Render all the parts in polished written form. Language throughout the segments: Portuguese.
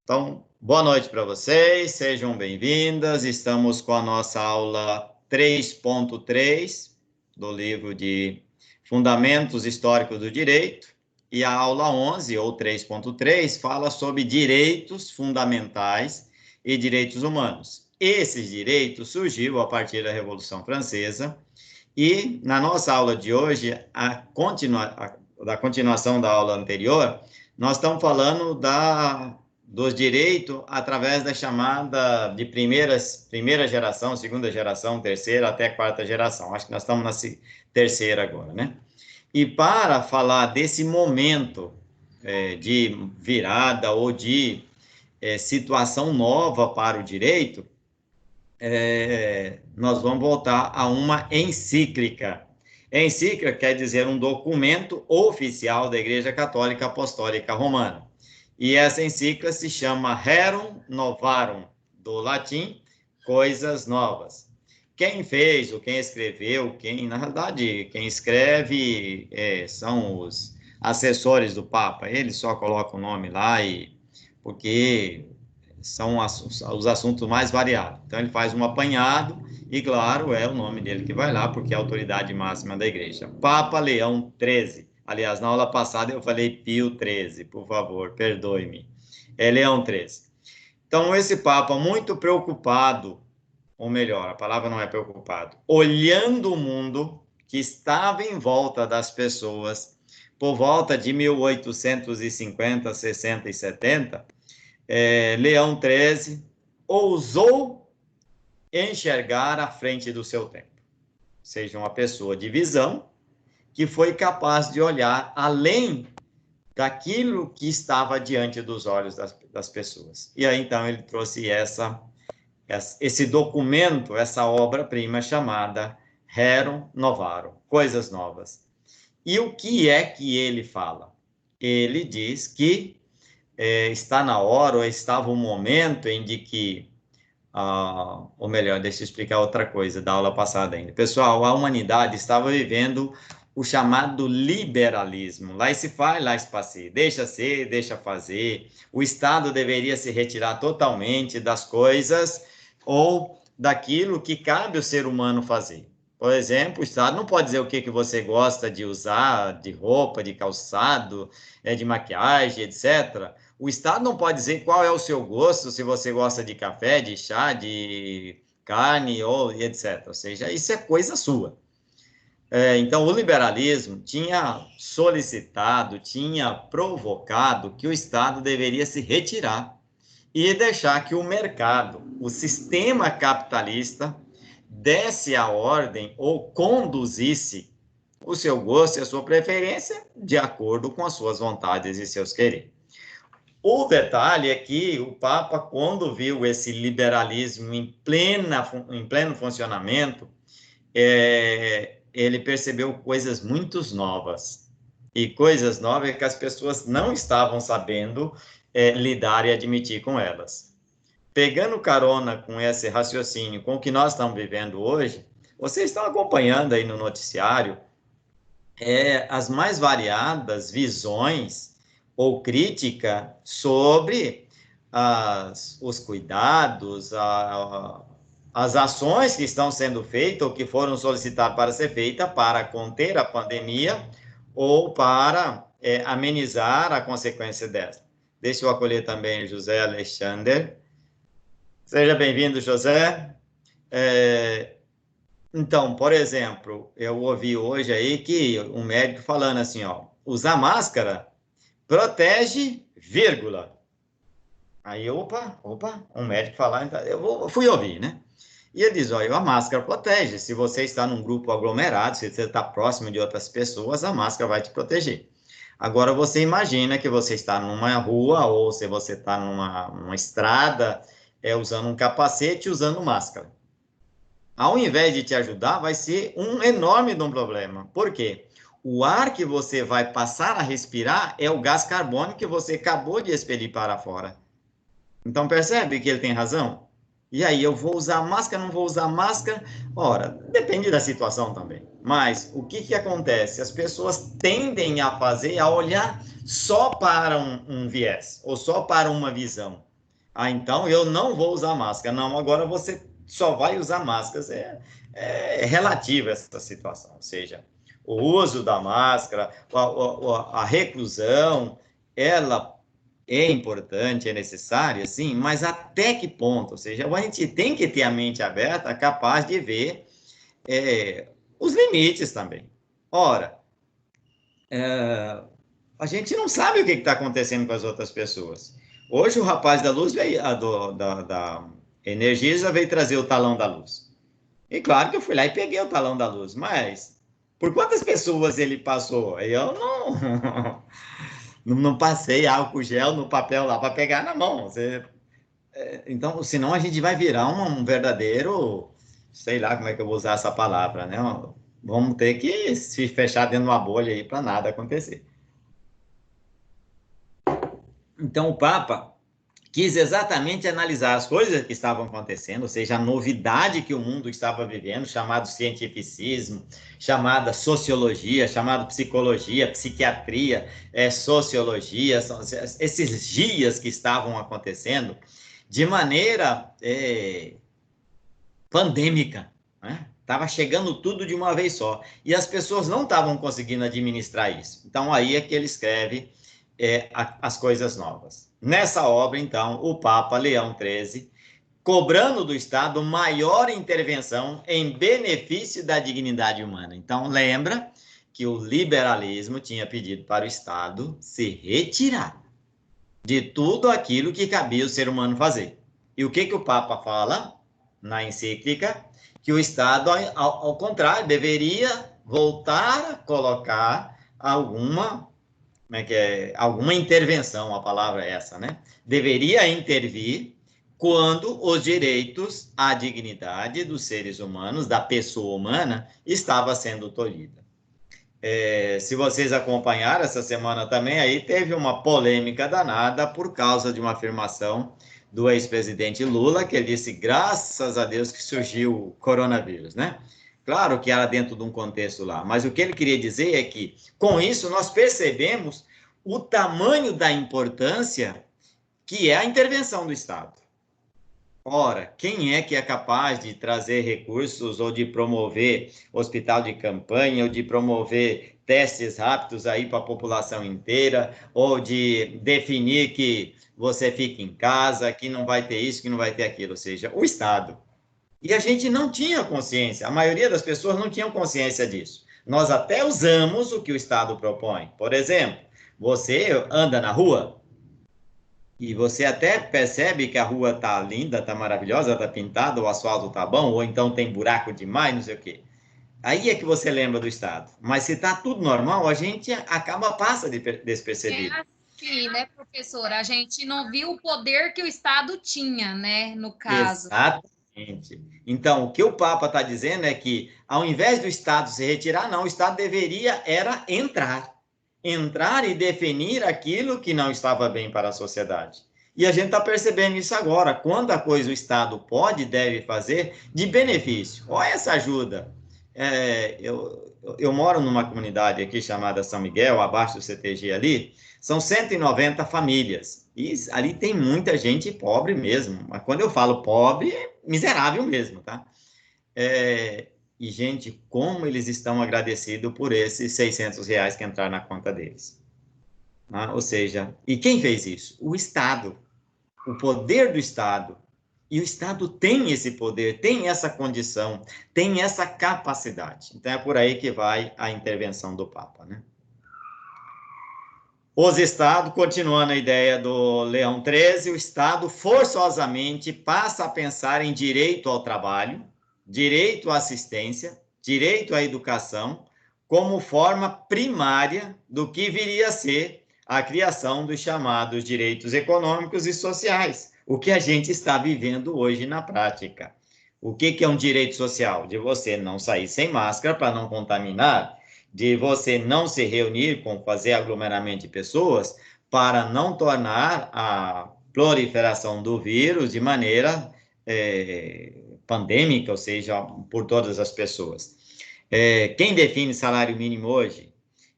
Então, boa noite para vocês, sejam bem-vindas. Estamos com a nossa aula 3.3 do livro de Fundamentos Históricos do Direito, e a aula 11, ou 3.3, fala sobre direitos fundamentais e direitos humanos. Esses direitos surgiram a partir da Revolução Francesa, e na nossa aula de hoje, da continuação da aula anterior, nós estamos falando dos direitos através da chamada de primeira geração, segunda geração, terceira até quarta geração. Acho que nós estamos na terceira agora, né? E para falar desse momento de virada ou de situação nova para o direito, nós vamos voltar a uma encíclica. Encíclica quer dizer um documento oficial da Igreja Católica Apostólica Romana. E essa encíclica se chama Rerum Novarum, do latim, coisas novas. Quem fez, ou quem escreveu, na realidade, quem escreve são os assessores do Papa. Eles só colocam o nome lá, porque são os assuntos mais variados. Então, ele faz um apanhado, e, claro, é o nome dele que vai lá, porque é a autoridade máxima da Igreja. Papa Leão XIII. Aliás, na aula passada eu falei Pio XIII, por favor, perdoe-me. É Leão XIII. Então, esse Papa, muito preocupado, ou melhor, a palavra não é preocupado, olhando o mundo que estava em volta das pessoas, por volta de 1850, 60 e 70, Leão XIII ousou enxergar à frente do seu tempo. Seja uma pessoa de visão, que foi capaz de olhar além daquilo que estava diante dos olhos das pessoas. E aí, então, ele trouxe esse documento, essa obra-prima chamada Rerum Novarum, Coisas Novas. E o que é que ele fala? Ele diz que está na hora, ou estava o momento em que, ou melhor, deixa eu explicar outra coisa da aula passada ainda. Pessoal, a humanidade estava vivendo o chamado liberalismo. Lá se faz, lá se passeia. Deixa ser, deixa fazer. O Estado deveria se retirar totalmente das coisas ou daquilo que cabe ao ser humano fazer. Por exemplo, o Estado não pode dizer o que você gosta de usar, de roupa, de calçado, de maquiagem, etc. O Estado não pode dizer qual é o seu gosto, se você gosta de café, de chá, de carne, ou etc. Ou seja, isso é coisa sua. Então, o liberalismo tinha solicitado, tinha provocado que o Estado deveria se retirar e deixar que o mercado, o sistema capitalista, desse a ordem ou conduzisse o seu gosto e a sua preferência de acordo com as suas vontades e seus quereres. O detalhe é que o Papa, quando viu esse liberalismo em pleno funcionamento, ele percebeu coisas muito novas. E coisas novas que as pessoas não estavam sabendo lidar e admitir com elas. Pegando carona com esse raciocínio, com o que nós estamos vivendo hoje, vocês estão acompanhando aí no noticiário as mais variadas visões ou crítica sobre os cuidados, as ações que estão sendo feitas ou que foram solicitadas para ser feitas para conter a pandemia ou para amenizar a consequência dela. Deixa eu acolher também José Alexander. Seja bem-vindo, José. Então, por exemplo, eu ouvi hoje aí que um médico falando assim, usar máscara protege, vírgula. Aí, opa, um médico falar, então, fui ouvir, né? E ele diz, olha, a máscara protege. Se você está num grupo aglomerado, se você está próximo de outras pessoas, a máscara vai te proteger. Agora, você imagina que você está numa rua ou se você está numa estrada, usando um capacete e usando máscara. Ao invés de te ajudar, vai ser um enorme de um problema. Por quê? O ar que você vai passar a respirar é o gás carbônico que você acabou de expelir para fora. Então, percebe que ele tem razão? E aí, eu vou usar máscara, não vou usar máscara? Ora, depende da situação também. Mas, o que acontece? As pessoas tendem a olhar só para um viés, ou só para uma visão. Ah, então eu não vou usar máscara. Não, agora você só vai usar máscaras. É relativa essa situação. Ou seja, o uso da máscara, a reclusão, ela é importante, é necessária, sim, mas até que ponto? Ou seja, a gente tem que ter a mente aberta, capaz de ver os limites também. Ora, a gente não sabe o que está acontecendo com as outras pessoas. Hoje o rapaz da luz veio, da Energisa veio trazer o talão da luz. E claro que eu fui lá e peguei o talão da luz, mas por quantas pessoas ele passou? Eu não, não passei álcool gel no papel lá para pegar na mão. Então, senão a gente vai virar um verdadeiro, sei lá como é que eu vou usar essa palavra, né? Vamos ter que se fechar dentro de uma bolha aí para nada acontecer. Então, o Papa quis exatamente analisar as coisas que estavam acontecendo, ou seja, a novidade que o mundo estava vivendo, chamado cientificismo, chamada sociologia, chamado psicologia, psiquiatria, sociologia, esses dias que estavam acontecendo de maneira pandêmica, né? Estava chegando tudo de uma vez só. E as pessoas não estavam conseguindo administrar isso. Então, aí é que ele escreve as coisas novas. Nessa obra, então, o Papa Leão XIII, cobrando do Estado maior intervenção em benefício da dignidade humana. Então, lembra que o liberalismo tinha pedido para o Estado se retirar de tudo aquilo que cabia o ser humano fazer. E o que o Papa fala na encíclica? Que o Estado, ao contrário, deveria voltar a colocar alguma, alguma intervenção, a palavra é essa, né? Deveria intervir quando os direitos à dignidade dos seres humanos, da pessoa humana, estava sendo tolhida. Se vocês acompanharam essa semana também, aí teve uma polêmica danada por causa de uma afirmação do ex-presidente Lula, que ele disse, graças a Deus que surgiu o coronavírus, né? Claro que era dentro de um contexto lá, mas o que ele queria dizer é que, com isso, nós percebemos o tamanho da importância que é a intervenção do Estado. Ora, quem é que é capaz de trazer recursos ou de promover hospital de campanha ou de promover testes rápidos aí para a população inteira ou de definir que você fica em casa, que não vai ter isso, que não vai ter aquilo, ou seja, o Estado. E a gente não tinha consciência, a maioria das pessoas não tinham consciência disso. Nós até usamos o que o Estado propõe. Por exemplo, você anda na rua, e você até percebe que a rua tá linda, tá maravilhosa, tá pintada, o asfalto tá bom, ou então tem buraco demais, não sei o quê. Aí é que você lembra do Estado. Mas se tá tudo normal, a gente passa despercebido. É assim, né, professora? A gente não viu o poder que o Estado tinha, né, no caso. Exatamente. Então, o que o Papa está dizendo é que, ao invés do Estado se retirar, não, o Estado deveria era entrar. Entrar e definir aquilo que não estava bem para a sociedade. E a gente está percebendo isso agora. Quanta coisa o Estado pode e deve fazer de benefício. Olha essa ajuda. Eu moro numa comunidade aqui chamada São Miguel, abaixo do CTG ali, são 190 famílias. E ali tem muita gente pobre mesmo. Mas quando eu falo pobre, é miserável mesmo, tá? E, gente, como eles estão agradecidos por esses R$ 600 que entraram na conta deles. Ou seja, e quem fez isso? O Estado. O poder do Estado. E o Estado tem esse poder, tem essa condição, tem essa capacidade. Então é por aí que vai a intervenção do Papa, né? Os Estados, continuando a ideia do Leão XIII, o Estado forçosamente passa a pensar em direito ao trabalho, direito à assistência, direito à educação, como forma primária do que viria a ser a criação dos chamados direitos econômicos e sociais, o que a gente está vivendo hoje na prática. O que é um direito social? De você não sair sem máscara para não contaminar, de você não se reunir com fazer aglomeramento de pessoas para não tornar a proliferação do vírus de maneira pandêmica, ou seja, por todas as pessoas. Quem define salário mínimo hoje?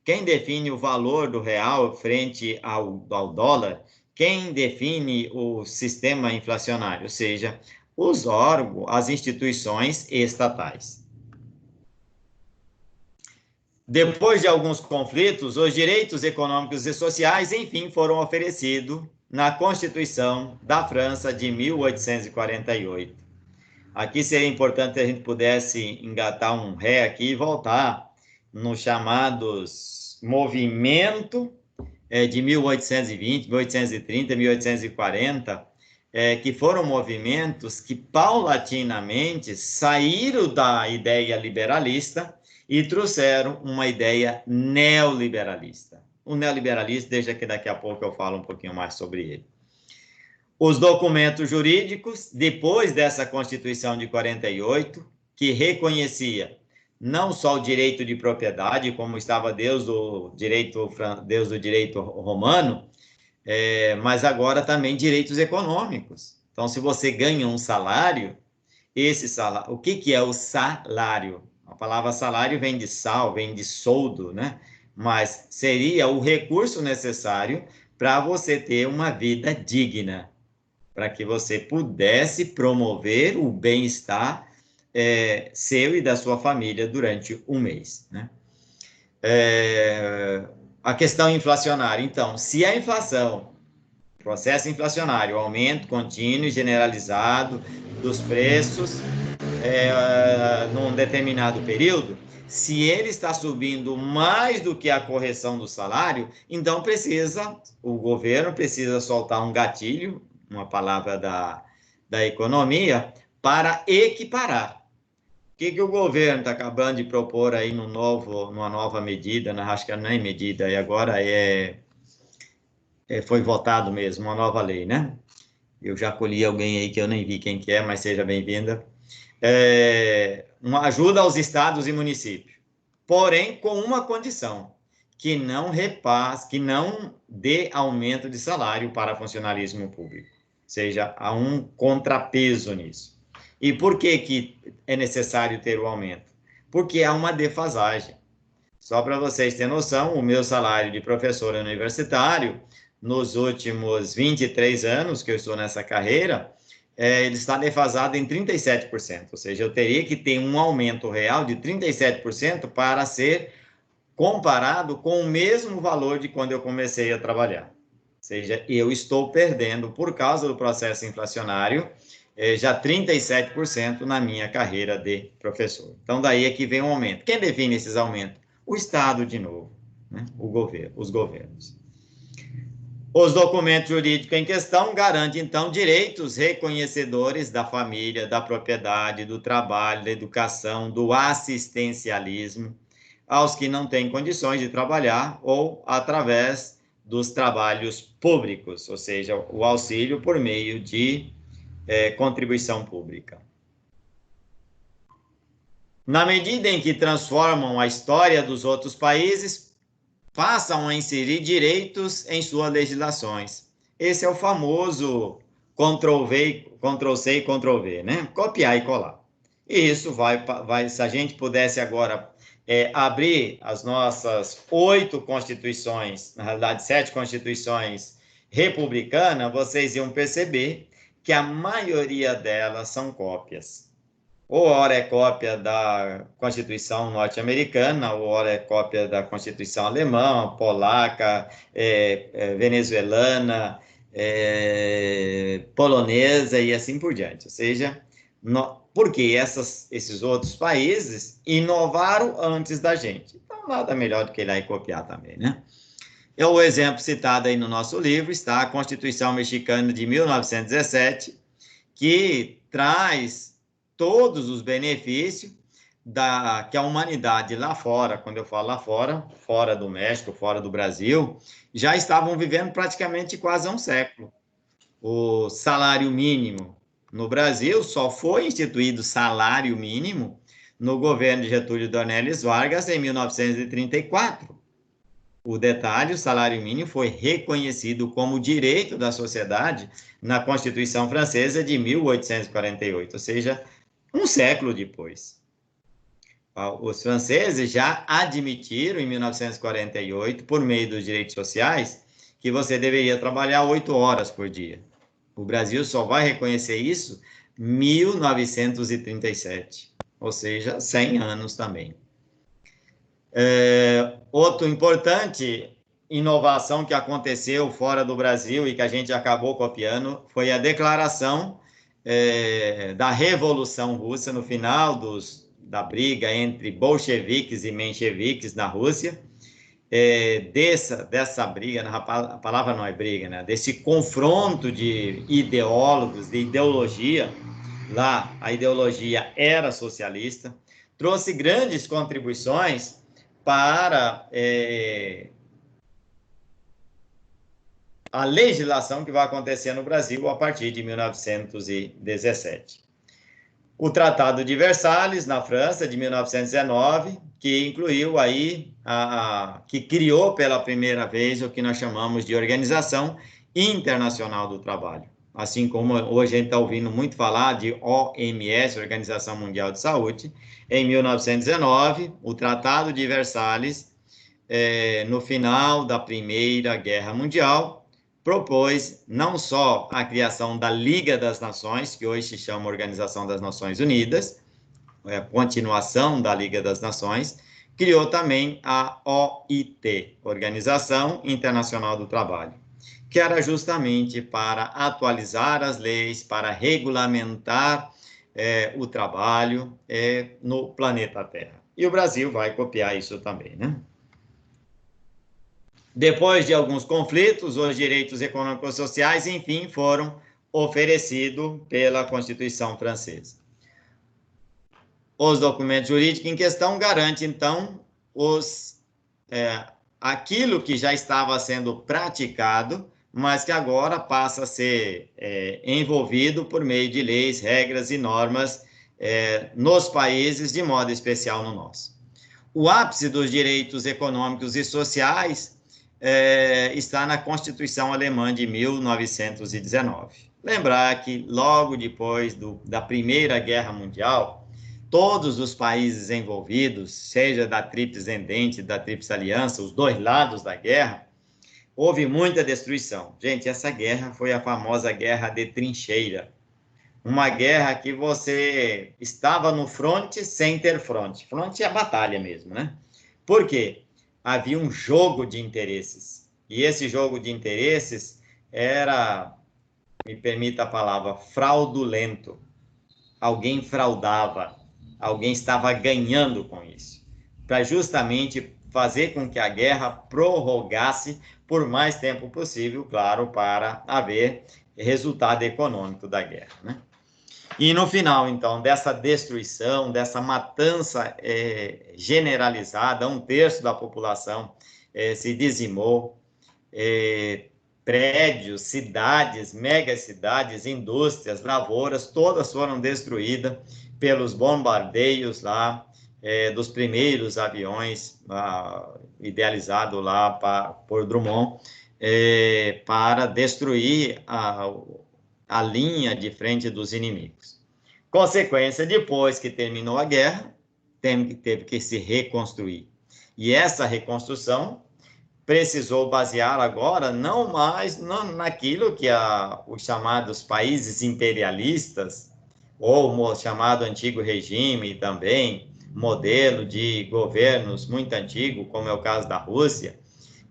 Quem define o valor do real frente ao dólar? quem define o sistema inflacionário? Ou seja, os órgãos, as instituições estatais. Depois de alguns conflitos, os direitos econômicos e sociais, enfim, foram oferecidos na Constituição da França de 1848. Aqui seria importante que a gente pudesse engatar um ré aqui e voltar nos chamados movimento de 1820, 1830, 1840, que foram movimentos que paulatinamente saíram da ideia liberalista e trouxeram uma ideia neoliberalista. O neoliberalismo, deixa que daqui a pouco eu falo um pouquinho mais sobre ele. Os documentos jurídicos, depois dessa Constituição de 48, que reconhecia não só o direito de propriedade, como estava Deus do direito romano, mas agora também direitos econômicos. Então, se você ganha um salário, esse salário, o que é o salário? A palavra salário vem de sal, vem de soldo, né? Mas seria o recurso necessário para você ter uma vida digna, para que você pudesse promover o bem-estar seu e da sua família durante um mês, né? A questão inflacionária. Então, se a inflação, processo inflacionário, aumento contínuo e generalizado dos preços num determinado período, se ele está subindo mais do que a correção do salário, então o governo precisa soltar um gatilho, uma palavra da economia, para equiparar. O que o governo está acabando de propor aí numa nova medida, acho que não é medida, e agora foi votado mesmo, uma nova lei, né? Eu já acolhi alguém aí que eu nem vi quem que é, mas seja bem-vinda. Uma ajuda aos estados e municípios, porém com uma condição, que não dê aumento de salário para funcionalismo público, ou seja, há um contrapeso nisso. E por que é necessário ter o aumento? Porque há uma defasagem. Só para vocês terem noção, o meu salário de professor universitário, nos últimos 23 anos que eu estou nessa carreira, ele está defasado em 37%, ou seja, eu teria que ter um aumento real de 37% para ser comparado com o mesmo valor de quando eu comecei a trabalhar. Ou seja, eu estou perdendo, por causa do processo inflacionário, já 37% na minha carreira de professor. Então, daí é que vem o aumento. Quem define esses aumentos? O Estado, de novo, né? Os governos. Os documentos jurídicos em questão garantem, então, direitos reconhecedores da família, da propriedade, do trabalho, da educação, do assistencialismo, aos que não têm condições de trabalhar ou através dos trabalhos públicos, ou seja, o auxílio por meio de contribuição pública. Na medida em que transformam a história dos outros países, passam a inserir direitos em suas legislações. Esse é o famoso Ctrl+C e Ctrl+V, né? Copiar e colar. E isso se a gente pudesse agora abrir as nossas 8 constituições, na realidade 7 constituições republicanas, vocês iam perceber que a maioria delas são cópias. Ou ora é cópia da Constituição norte-americana, ou ora é cópia da Constituição alemã, polaca, venezuelana, polonesa e assim por diante. Ou seja, porque esses outros países inovaram antes da gente. Então, nada melhor do que ir lá e copiar também, né? O exemplo citado aí no nosso livro está a Constituição Mexicana de 1917, que traz todos os benefícios que a humanidade lá fora, quando eu falo lá fora, fora do México, fora do Brasil, já estavam vivendo praticamente quase há um século. O salário mínimo no Brasil só foi instituído salário mínimo no governo de Getúlio Dornelles Vargas em 1934. O detalhe, o salário mínimo foi reconhecido como direito da sociedade na Constituição Francesa de 1848, ou seja, um século depois. Os franceses já admitiram, em 1948, por meio dos direitos sociais, que você deveria trabalhar 8 horas por dia. O Brasil só vai reconhecer isso em 1937, ou seja, 100 anos também. Outro importante inovação que aconteceu fora do Brasil e que a gente acabou copiando foi a declaração da Revolução Russa no final da briga entre bolcheviques e mencheviques na Rússia. Dessa briga, a palavra não é briga, né? Desse confronto de ideólogos, de ideologia, lá a ideologia era socialista, trouxe grandes contribuições para a legislação que vai acontecer no Brasil a partir de 1917. O Tratado de Versalhes, na França, de 1919, que incluiu aí, que criou pela primeira vez o que nós chamamos de Organização Internacional do Trabalho. Assim como hoje a gente está ouvindo muito falar de OMS, Organização Mundial de Saúde, em 1919, o Tratado de Versalhes, no final da Primeira Guerra Mundial, propôs não só a criação da Liga das Nações, que hoje se chama Organização das Nações Unidas, a continuação da Liga das Nações, criou também a OIT, Organização Internacional do Trabalho, que era justamente para atualizar as leis, para regulamentar o trabalho no planeta Terra. E o Brasil vai copiar isso também, né? Depois de alguns conflitos, os direitos econômicos e sociais, enfim, foram oferecidos pela Constituição francesa. Os documentos jurídicos em questão garantem, então, aquilo que já estava sendo praticado, mas que agora passa a ser envolvido por meio de leis, regras e normas nos países, de modo especial no nosso. O ápice dos direitos econômicos e sociais está na Constituição Alemã de 1919. Lembrar que logo depois da Primeira Guerra Mundial, todos os países envolvidos, seja da Tríplice Entente, da Tríplice Aliança, os dois lados da guerra, houve muita destruição. Gente, essa guerra foi a famosa Guerra de Trincheira. Uma guerra que você estava no fronte sem ter fronte. Fronte é a batalha mesmo, né? Por quê? Havia um jogo de interesses. E esse jogo de interesses era, me permita a palavra, fraudulento. Alguém fraudava, alguém estava ganhando com isso, para justamente fazer com que a guerra prorrogasse por mais tempo possível, claro, para haver resultado econômico da guerra, né? E no final, então, dessa destruição, dessa matança generalizada, 1/3 da população se dizimou, prédios, cidades, megacidades, indústrias, lavouras, todas foram destruídas pelos bombardeios lá, dos primeiros aviões idealizados lá por Drummond, para destruir a linha de frente dos inimigos. Consequência, depois que terminou a guerra, teve que se reconstruir. E essa reconstrução precisou basear agora não mais naquilo que os chamados países imperialistas, ou o chamado antigo regime também, modelo de governos muito antigo, como é o caso da Rússia,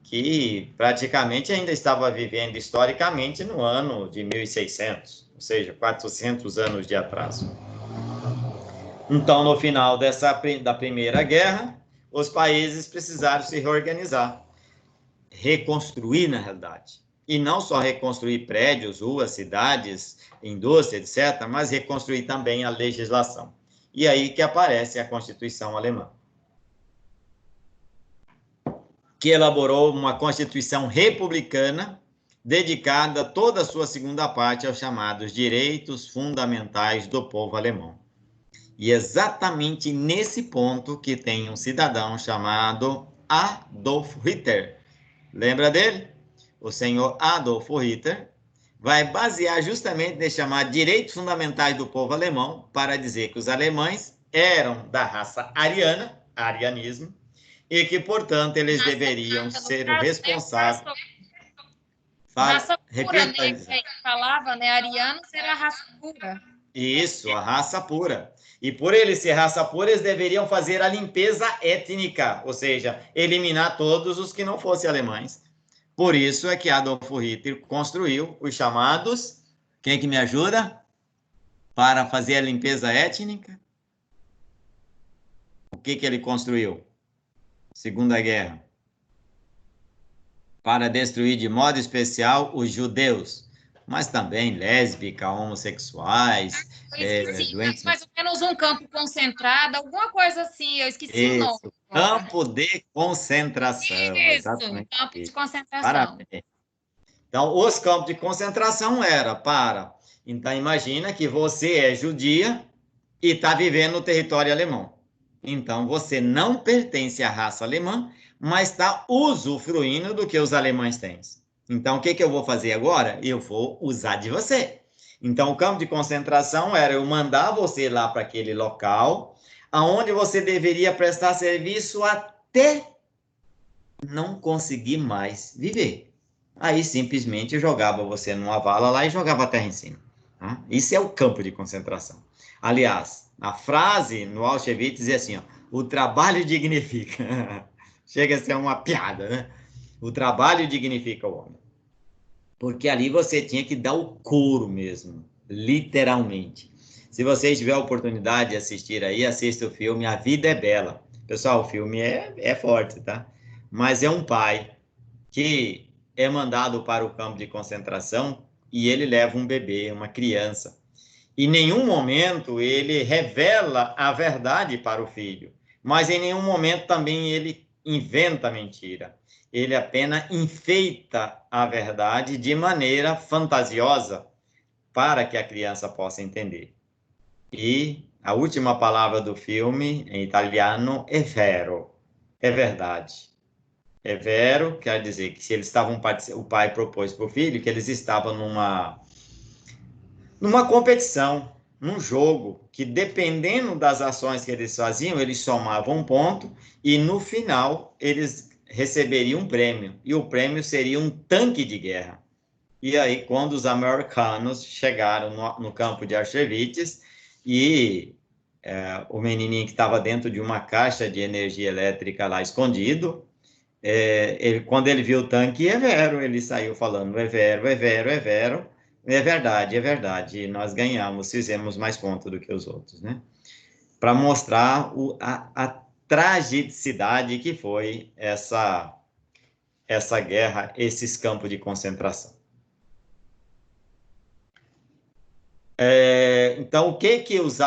que praticamente ainda estava vivendo historicamente no ano de 1600, ou seja, 400 anos de atraso. Então, no final da Primeira Guerra, os países precisaram se reorganizar, reconstruir, na realidade. E não só reconstruir prédios, ruas, cidades, indústria, etc., mas reconstruir também a legislação. E aí que aparece a Constituição Alemã, que elaborou uma Constituição republicana dedicada toda a sua segunda parte aos chamados direitos fundamentais do povo alemão. E exatamente nesse ponto que tem um cidadão chamado Adolf Hitler. Lembra dele? O senhor Adolf Hitler vai basear justamente nesse chamado direitos fundamentais do povo alemão para dizer que os alemães eram da raça ariana, arianismo, e que, portanto, eles deveriam ser responsáveis. Raça pura, né? Repita. Que falava, né? Arianos era raça pura. Isso, a raça pura. E por eles ser raça pura, eles deveriam fazer a limpeza étnica, ou seja, eliminar todos os que não fossem alemães. Por isso é que Adolfo Hitler construiu os chamados. Quem é que me ajuda? Para fazer a limpeza étnica? O que ele construiu? Segunda Guerra. Para destruir de modo especial os judeus, mas também lésbicas, homossexuais, Eu esqueci, doentes. mais ou menos um campo concentrado, alguma coisa assim, eu esqueci o nome. Isso, campo de concentração. Isso, Exatamente. campo de concentração. Parabéns. Então, os campos de concentração era para... Então, imagina que você é judia e está vivendo no território alemão. Então, você não pertence à raça alemã, mas está usufruindo do que os alemães têm. Então, o que eu vou fazer agora? Eu vou usar de você. Então, o campo de concentração era eu mandar você lá para aquele local, aonde você deveria prestar serviço até não conseguir mais viver. Aí, simplesmente, eu jogava você numa vala lá e jogava a terra em cima. Tá? Isso é o campo de concentração. Aliás, a frase no Auschwitz dizia assim, ó, o trabalho dignifica. Chega a ser uma piada, né? O trabalho dignifica o homem. Porque ali você tinha que dar o couro mesmo, literalmente. Se vocês tiverem a oportunidade de assistir aí, assista o filme A Vida é Bela. Pessoal, o filme é forte, tá? Mas é um pai que é mandado para o campo de concentração e ele leva um bebê, uma criança. Em nenhum momento ele revela a verdade para o filho, mas em nenhum momento também ele inventa mentira. Ele apenas enfeita a verdade de maneira fantasiosa para que a criança possa entender. E a última palavra do filme, em italiano, é vero, é verdade. É vero, quer dizer que se eles estavam, o pai propôs para o filho que eles estavam numa competição, num jogo, que dependendo das ações que eles faziam, eles somavam um ponto e no final eles receberiam um prêmio. E o prêmio seria um tanque de guerra. E aí, quando os americanos chegaram no campo de Auschwitz e o menininho que estava dentro de uma caixa de energia elétrica lá escondido, quando ele viu o tanque, é vero, ele saiu falando, é vero, é vero, é vero, é verdade, nós ganhamos, fizemos mais pontos do que os outros, né? Para mostrar a tragicidade que foi essa guerra, esses campos de concentração. Então, o que os...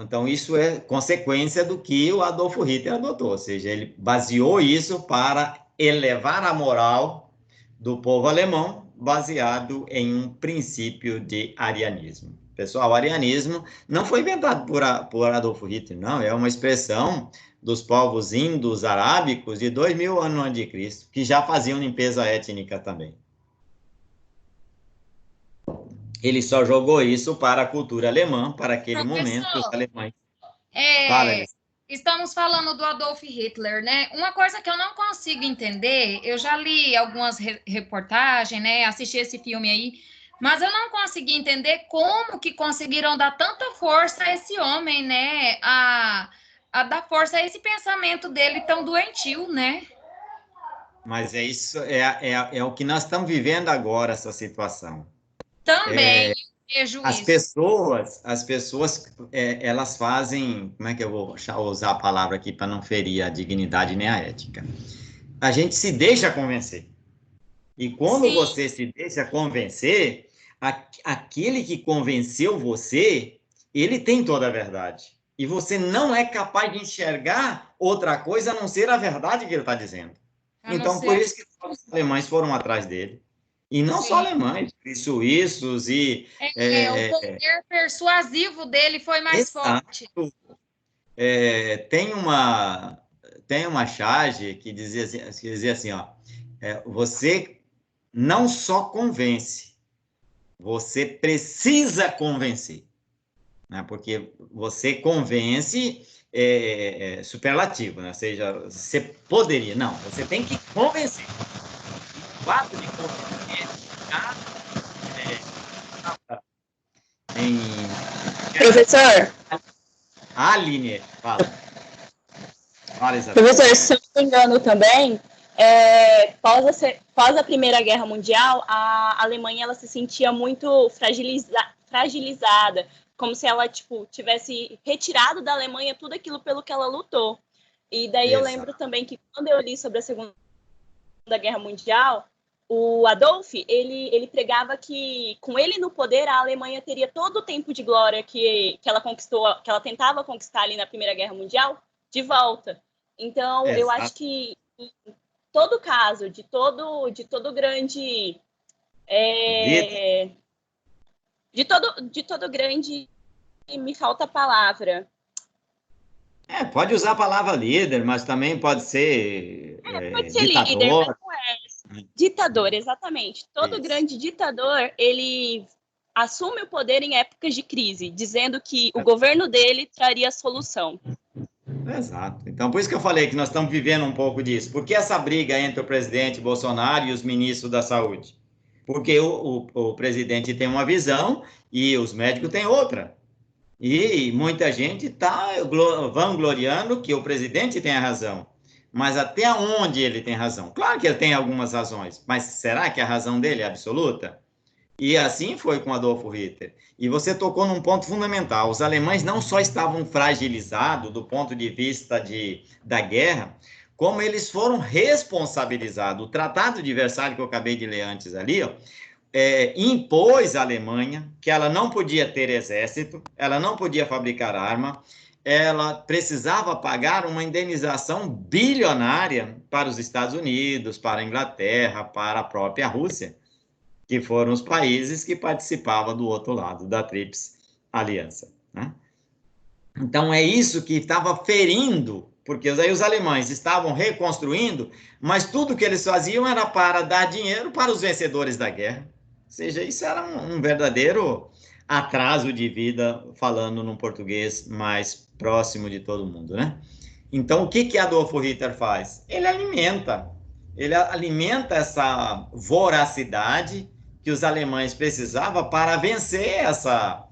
Então, isso é consequência do que o Adolfo Hitler adotou, ou seja, ele baseou isso para elevar a moral do povo alemão, baseado em um princípio de arianismo. Pessoal, o arianismo não foi inventado por Adolfo Hitler, não, é uma expressão dos povos índos arábicos de 2000 anos antes de Cristo, que já faziam limpeza étnica também. Ele só jogou isso para a cultura alemã, para aquele momento, os alemães. Estamos falando do Adolf Hitler, né? Uma coisa que eu não consigo entender, eu já li algumas reportagens, né? Assisti esse filme aí, mas eu não consegui entender como que conseguiram dar tanta força a esse homem, né? A dar força a esse pensamento dele tão doentio, né? Mas é isso, é o que nós estamos vivendo agora, essa situação. Também vejo as isso. As pessoas, elas fazem, como é que eu vou usar a palavra aqui para não ferir a dignidade nem a ética? A gente se deixa convencer. E quando Sim. você se deixa convencer, aquele que convenceu você, ele tem toda a verdade. E você não é capaz de enxergar outra coisa a não ser a verdade que ele está dizendo. Então, por isso que os alemães foram atrás dele. E não só alemães, suíços e... o poder persuasivo dele foi mais forte. Tem uma charge que dizia assim, ó, você não só convence, você precisa convencer. Né? Porque você convence superlativo, né? Ou seja, você poderia. Não, você tem que convencer. O fato de convencer Professor? Aline, fala. Fala, Isabel. Professor, se eu não me engano também, pós a Primeira Guerra Mundial, a Alemanha ela se sentia muito fragilizada, como se ela tipo, tivesse retirado da Alemanha tudo aquilo pelo que ela lutou. E daí eu lembro também que quando eu li sobre a Segunda Guerra Mundial, o Adolf, ele pregava que com ele no poder a Alemanha teria todo o tempo de glória que ela conquistou, que ela tentava conquistar ali na Primeira Guerra Mundial, de volta. Então, eu acho que em todo caso, de todo grande de todo grande, me falta a palavra. Pode usar a palavra líder, mas também pode ser, pode ser ditador. Líder, mas não é. Ditador, exatamente. Todo grande ditador, ele assume o poder em épocas de crise, dizendo que o governo dele traria a solução. Exato. Então, por isso que eu falei que nós estamos vivendo um pouco disso. Por que essa briga entre o presidente Bolsonaro e os ministros da saúde? Porque o presidente tem uma visão e os médicos têm outra. E muita gente está vangloriando que o presidente tem a razão. Mas até onde ele tem razão? Claro que ele tem algumas razões, mas será que a razão dele é absoluta? E assim foi com Adolfo Hitler. E você tocou num ponto fundamental. Os alemães não só estavam fragilizados do ponto de vista da guerra, como eles foram responsabilizados. O Tratado de Versalhes, que eu acabei de ler antes ali, impôs à Alemanha que ela não podia ter exército, ela não podia fabricar arma, ela precisava pagar uma indenização bilionária para os Estados Unidos, para a Inglaterra, para a própria Rússia, que foram os países que participavam do outro lado da Tríplice Aliança, né? Então, é isso que estava ferindo, porque aí os alemães estavam reconstruindo, mas tudo que eles faziam era para dar dinheiro para os vencedores da guerra. Ou seja, isso era um verdadeiro atraso de vida, falando num português mais próximo de todo mundo, né? Então, o que Adolfo Hitler faz? Ele alimenta essa voracidade que os alemães precisavam para vencer essa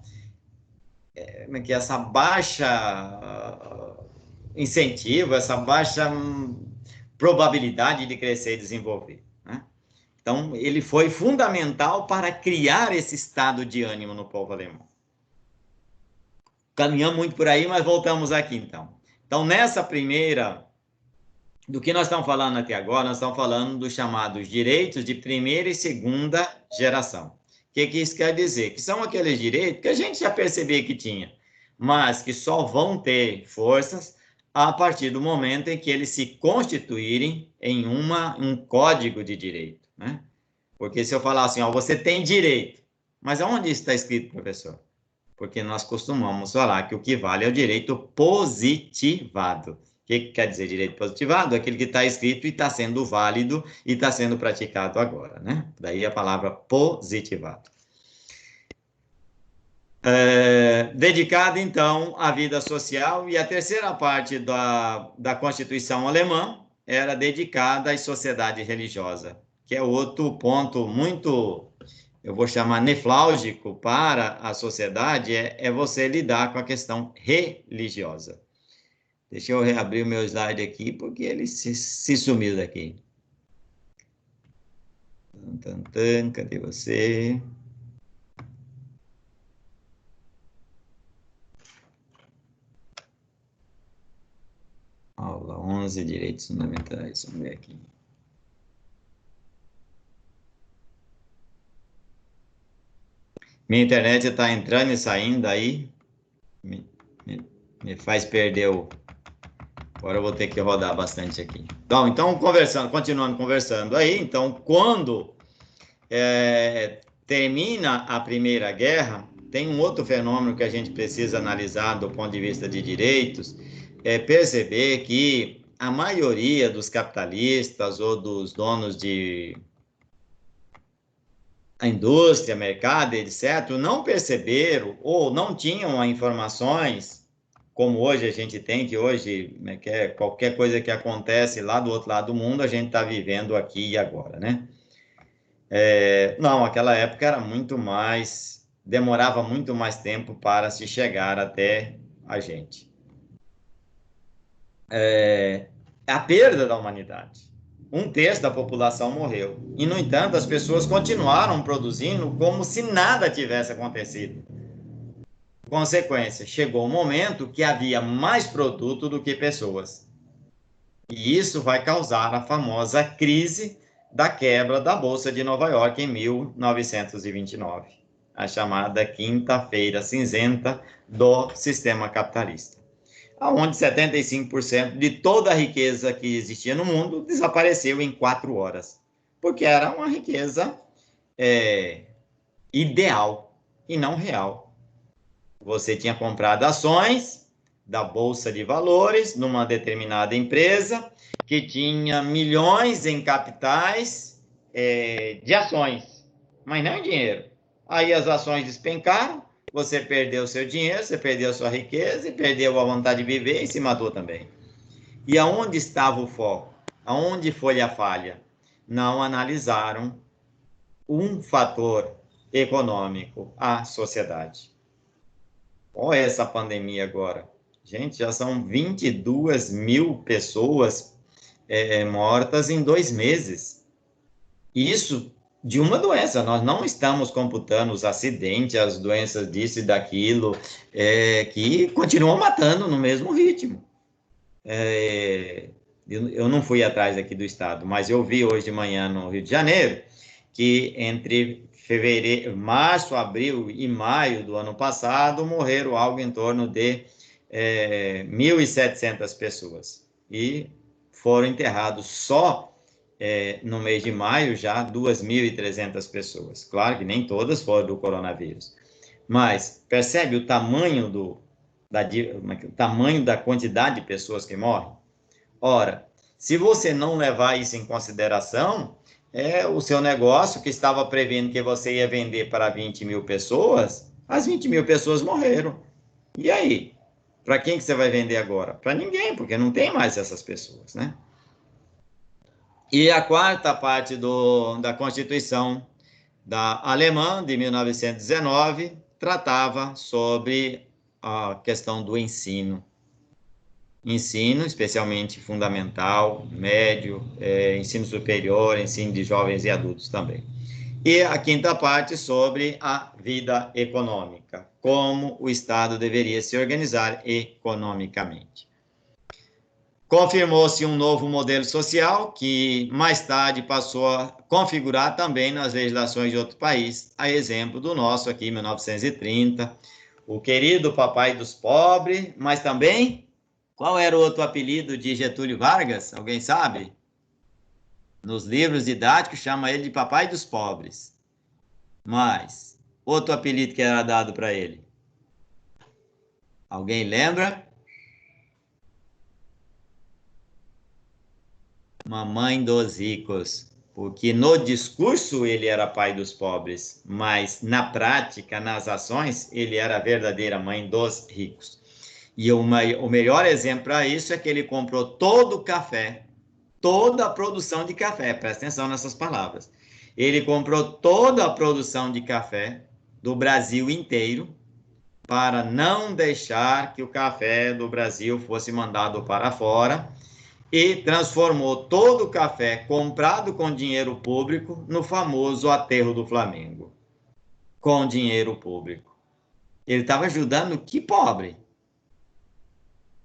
baixa incentivo, essa baixa probabilidade de crescer e desenvolver, né? Então, ele foi fundamental para criar esse estado de ânimo no povo alemão. Caminhamos muito por aí, mas voltamos aqui, então. Então, nessa primeira... Do que nós estamos falando até agora, nós estamos falando dos chamados direitos de primeira e segunda geração. O que isso quer dizer? Que são aqueles direitos que a gente já percebia que tinha, mas que só vão ter forças a partir do momento em que eles se constituírem em um código de direito, né? Porque se eu falar assim, ó, você tem direito, mas aonde isso está escrito, professor? Porque nós costumamos falar que o que vale é o direito positivado. O que quer dizer direito positivado? Aquele que está escrito e está sendo válido e está sendo praticado agora, né? Daí a palavra positivado. Dedicado, então, à vida social, e a terceira parte da Constituição alemã era dedicada à sociedade religiosa, que é outro ponto muito, eu vou chamar nefrálgico para a sociedade, é você lidar com a questão religiosa. Deixa eu reabrir o meu slide aqui, porque ele se sumiu daqui. Cadê você? Aula 11, Direitos Fundamentais. Vamos ver aqui. Minha internet está entrando e saindo aí. Me faz perder o... Agora eu vou ter que rodar bastante aqui. Então continuando conversando aí, então, quando termina a Primeira Guerra, tem um outro fenômeno que a gente precisa analisar do ponto de vista de direitos, é perceber que a maioria dos capitalistas ou dos donos de a indústria, mercado, etc., não perceberam ou não tinham informações como hoje a gente tem, que hoje, né, qualquer coisa que acontece lá do outro lado do mundo, a gente está vivendo aqui e agora, né? Não, aquela época era muito mais, demorava muito mais tempo para se chegar até a gente. A perda da humanidade. Um terço da população morreu. E, no entanto, as pessoas continuaram produzindo como se nada tivesse acontecido. Consequência, chegou um momento que havia mais produto do que pessoas. E isso vai causar a famosa crise da quebra da Bolsa de Nova York em 1929, a chamada Quinta-feira Cinzenta do sistema capitalista, onde 75% de toda a riqueza que existia no mundo desapareceu em 4 horas, porque era uma riqueza ideal e não real. Você tinha comprado ações da Bolsa de Valores numa determinada empresa que tinha milhões em capitais de ações, mas não em dinheiro. Aí as ações despencaram, você perdeu seu dinheiro, você perdeu sua riqueza e perdeu a vontade de viver e se matou também. E aonde estava o foco? Aonde foi a falha? Não analisaram um fator econômico, a sociedade. Olha essa pandemia agora. Gente, já são 22 mil pessoas mortas em 2 meses. Isso de uma doença. Nós não estamos computando os acidentes, as doenças disso e daquilo, que continuam matando no mesmo ritmo. Eu não fui atrás aqui do estado, mas eu vi hoje de manhã no Rio de Janeiro que entre março, abril e maio do ano passado morreram algo em torno de 1.700 pessoas e foram enterrados só no mês de maio já 2.300 pessoas. Claro que nem todas foram do coronavírus, mas percebe o tamanho o tamanho da quantidade de pessoas que morrem? Ora, se você não levar isso em consideração, o seu negócio que estava prevendo que você ia vender para 20 mil pessoas, as 20 mil pessoas morreram. E aí? Para quem que você vai vender agora? Para ninguém, porque não tem mais essas pessoas, né? E a quarta parte da Constituição da Alemã, de 1919, tratava sobre a questão do ensino. Ensino, especialmente fundamental, médio, ensino superior, ensino de jovens e adultos também. E a quinta parte sobre a vida econômica, como o Estado deveria se organizar economicamente. Confirmou-se um novo modelo social que mais tarde passou a configurar também nas legislações de outro país, a exemplo do nosso aqui, 1930, o querido papai dos pobres, mas também, qual era o outro apelido de Getúlio Vargas? Alguém sabe? Nos livros didáticos chama ele de papai dos pobres. Mas, outro apelido que era dado para ele? Alguém lembra? Mamãe dos ricos, porque no discurso ele era pai dos pobres, mas na prática, nas ações, ele era a verdadeira mãe dos ricos. E o melhor exemplo para isso é que ele comprou todo o café, toda a produção de café, presta atenção nessas palavras. Ele comprou toda a produção de café do Brasil inteiro para não deixar que o café do Brasil fosse mandado para fora, e transformou todo o café comprado com dinheiro público no famoso aterro do Flamengo, com dinheiro público. Ele estava ajudando que pobre?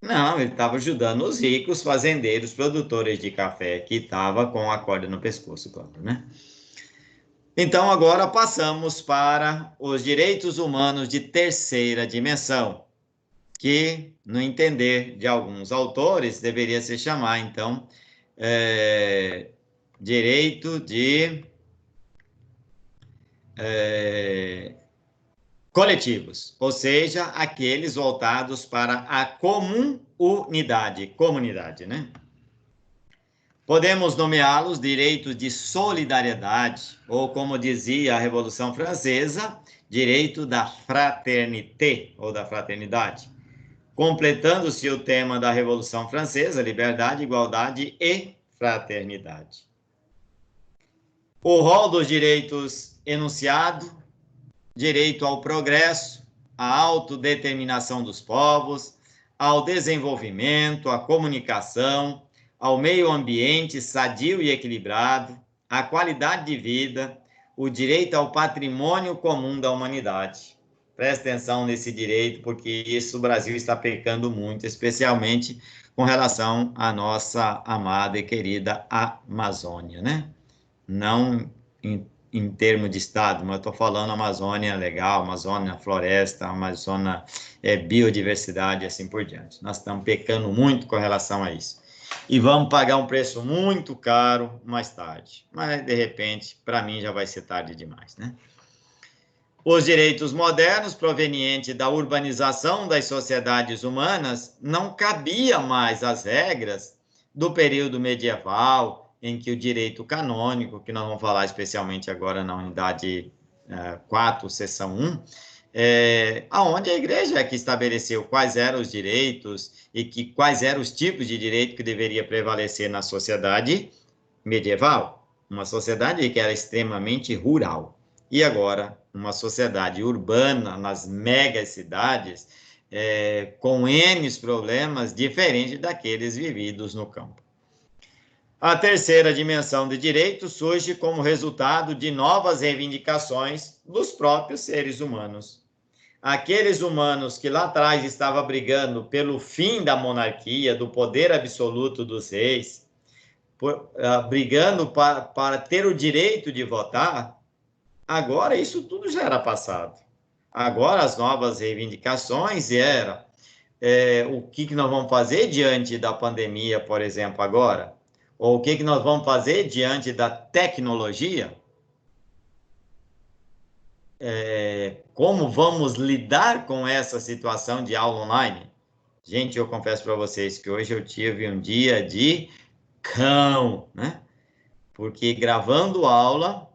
Não, ele estava ajudando os ricos fazendeiros, produtores de café, que estavam com a corda no pescoço, claro, né? Então, agora passamos para os direitos humanos de terceira dimensão, que, no entender de alguns autores, deveria se chamar, então, direito de coletivos, ou seja, aqueles voltados para a comunidade, né? Podemos nomeá-los direitos de solidariedade, ou como dizia a Revolução Francesa, direito da fraternité, ou da fraternidade. Completando-se o tema da Revolução Francesa, liberdade, igualdade e fraternidade. O rol dos direitos enunciado: direito ao progresso, à autodeterminação dos povos, ao desenvolvimento, à comunicação, ao meio ambiente sadio e equilibrado, à qualidade de vida, o direito ao patrimônio comum da humanidade. Presta atenção nesse direito, porque isso o Brasil está pecando muito, especialmente com relação à nossa amada e querida Amazônia, né? Não em termos de Estado, mas eu estou falando Amazônia legal, Amazônia floresta, Amazônia biodiversidade e assim por diante. Nós estamos pecando muito com relação a isso. E vamos pagar um preço muito caro mais tarde. Mas, de repente, para mim já vai ser tarde demais, né? Os direitos modernos, provenientes da urbanização das sociedades humanas, não cabia mais às regras do período medieval, em que o direito canônico, que nós vamos falar especialmente agora na unidade 4, seção 1, aonde a igreja é que estabeleceu quais eram os direitos e quais eram os tipos de direito que deveria prevalecer na sociedade medieval, uma sociedade que era extremamente rural. E agora, uma sociedade urbana, nas megacidades, com N problemas diferentes daqueles vividos no campo. A terceira dimensão de direito surge como resultado de novas reivindicações dos próprios seres humanos. Aqueles humanos que lá atrás estavam brigando pelo fim da monarquia, do poder absoluto dos reis, brigando para ter o direito de votar, agora isso tudo já era passado. Agora as novas reivindicações eram o que nós vamos fazer diante da pandemia, por exemplo, agora? Ou o que nós vamos fazer diante da tecnologia? Como vamos lidar com essa situação de aula online? Gente, eu confesso para vocês que hoje eu tive um dia de cão, né? Porque gravando aula,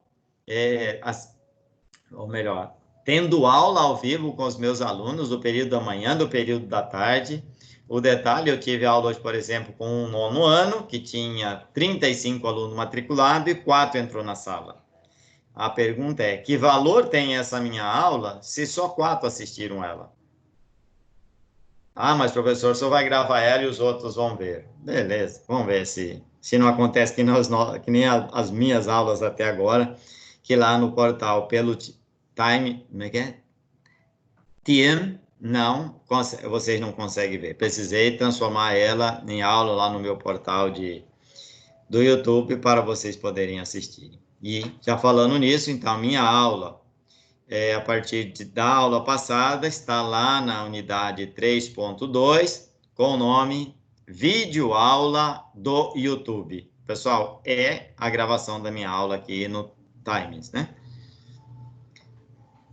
ou melhor, tendo aula ao vivo com os meus alunos do período da manhã, do período da tarde. O detalhe, eu tive aula hoje, por exemplo, com um 9º ano, que tinha 35 alunos matriculados e 4 entrou na sala. A pergunta é, que valor tem essa minha aula se só 4 assistiram ela? Ah, mas professor, só vai gravar ela e os outros vão ver. Beleza, vamos ver se não acontece que nem as minhas aulas até agora, que lá no portal, pelo Time, como é que é? TM, não, vocês não conseguem ver. Precisei transformar ela em aula lá no meu portal do YouTube para vocês poderem assistir. E já falando nisso, então, minha aula, a partir da aula passada, está lá na unidade 3.2, com o nome Vídeo Aula do YouTube. Pessoal, é a gravação da minha aula aqui no Times, né?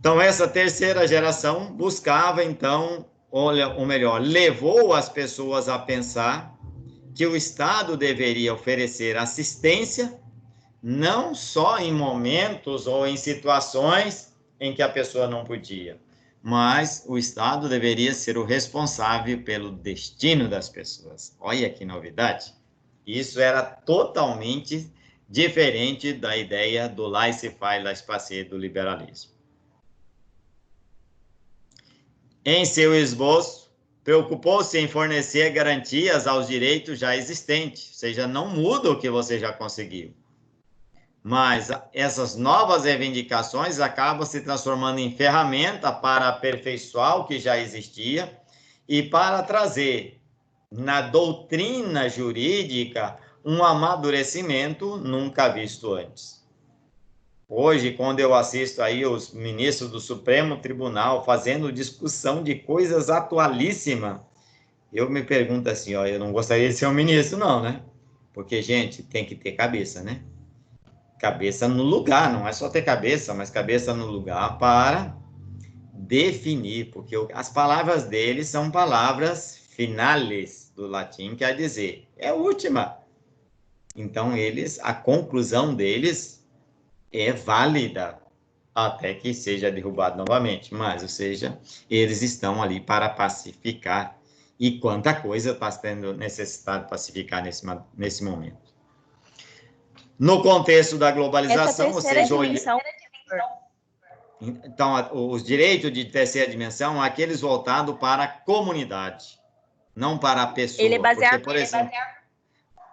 Então, essa terceira geração buscava, então, ou melhor, levou as pessoas a pensar que o Estado deveria oferecer assistência, não só em momentos ou em situações em que a pessoa não podia, mas o Estado deveria ser o responsável pelo destino das pessoas. Olha que novidade! Isso era totalmente diferente da ideia do laissez-faire, laissez-passer do liberalismo. Em seu esboço, preocupou-se em fornecer garantias aos direitos já existentes, ou seja, não muda o que você já conseguiu. Mas essas novas reivindicações acabam se transformando em ferramenta para aperfeiçoar o que já existia e para trazer na doutrina jurídica um amadurecimento nunca visto antes. Hoje, quando eu assisto aí os ministros do Supremo Tribunal fazendo discussão de coisas atualíssimas, eu me pergunto assim, ó, eu não gostaria de ser um ministro, não, né? Porque, gente, tem que ter cabeça, né? Cabeça no lugar, não é só ter cabeça, mas cabeça no lugar para definir, porque as palavras deles são palavras finales do latim, quer dizer, é a última. Então, a conclusão deles é válida até que seja derrubado novamente, mas, ou seja, eles estão ali para pacificar, e quanta coisa está sendo necessário pacificar nesse momento. No contexto da Essa globalização, ou terceira seja, dimensão, então, os direitos de terceira dimensão são aqueles voltados para a comunidade, não para a pessoa. ele é Porque, baseado por exemplo,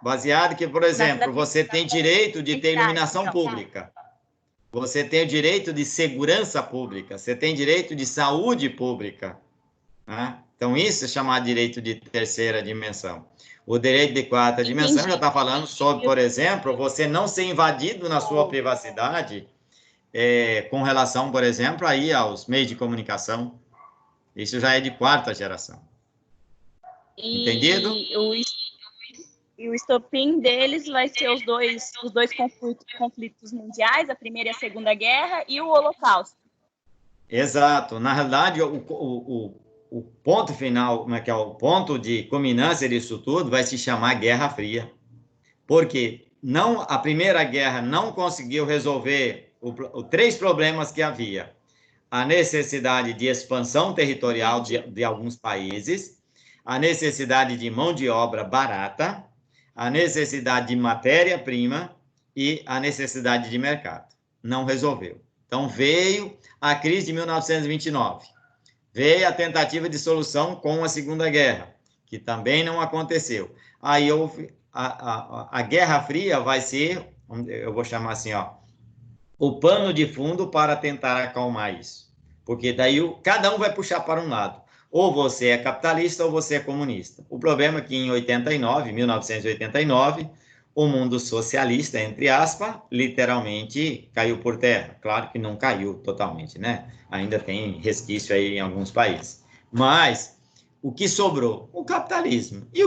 baseado que, por exemplo, você tem direito de ter iluminação pública, você tem o direito de segurança pública, você tem direito de saúde pública, né? Então, isso é chamado direito de terceira dimensão. O direito de quarta dimensão já está falando sobre, por exemplo, você não ser invadido na sua privacidade com relação, por exemplo, aí aos meios de comunicação. Isso já é de quarta geração. Entendido? E o estopim deles vai ser os dois conflitos mundiais, a Primeira e a Segunda Guerra, e o Holocausto. Exato. Na realidade, o ponto final, que é o ponto de culminância disso tudo, vai se chamar Guerra Fria. Porque a Primeira Guerra não conseguiu resolver os 3 problemas que havia. A necessidade de expansão territorial de alguns países, a necessidade de mão de obra barata, a necessidade de matéria-prima e a necessidade de mercado. Não resolveu. Então, veio a crise de 1929. Veio a tentativa de solução com a Segunda Guerra, que também não aconteceu. Aí houve a Guerra Fria vai ser, eu vou chamar assim, o pano de fundo para tentar acalmar isso. Porque daí cada um vai puxar para um lado. Ou você é capitalista ou você é comunista. O problema é que em 1989, o mundo socialista, entre aspas, literalmente caiu por terra. Claro que não caiu totalmente, né? Ainda tem resquício aí em alguns países. Mas o que sobrou? O capitalismo. E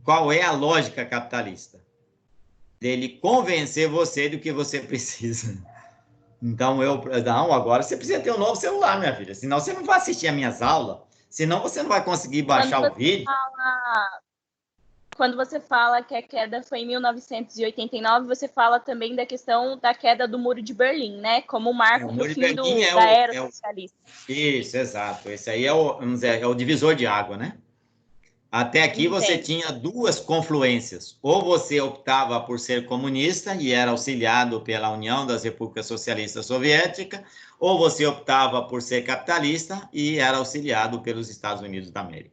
qual é a lógica capitalista? Dele convencer você do que você precisa. Então, não, agora você precisa ter um novo celular, minha filha, senão você não vai assistir as minhas aulas, senão você não vai conseguir baixar o vídeo. Quando você fala que a queda foi em 1989, você fala também da questão da queda do Muro de Berlim, né? Como marco do fim da era socialista. Isso, exato. Esse aí é o divisor de água, né? Até aqui você tinha 2 confluências. Ou você optava por ser comunista e era auxiliado pela União das Repúblicas Socialistas Soviéticas, ou você optava por ser capitalista e era auxiliado pelos Estados Unidos da América.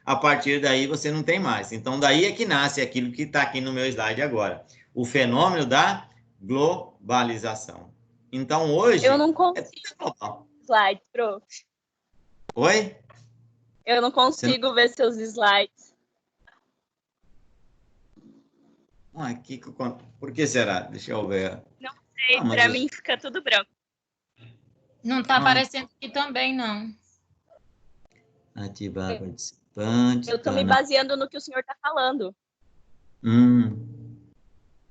A partir daí você não tem mais. Então daí é que nasce aquilo que está aqui no meu slide agora. O fenômeno da globalização. Então hoje... Eu não consigo slide, prof. Oi? Eu não consigo ver seus slides. Por que será? Deixa eu ver. Não sei, para mim fica tudo branco. Não está aparecendo aqui também, não. Ativar participante. Eu estou me baseando no que o senhor está falando.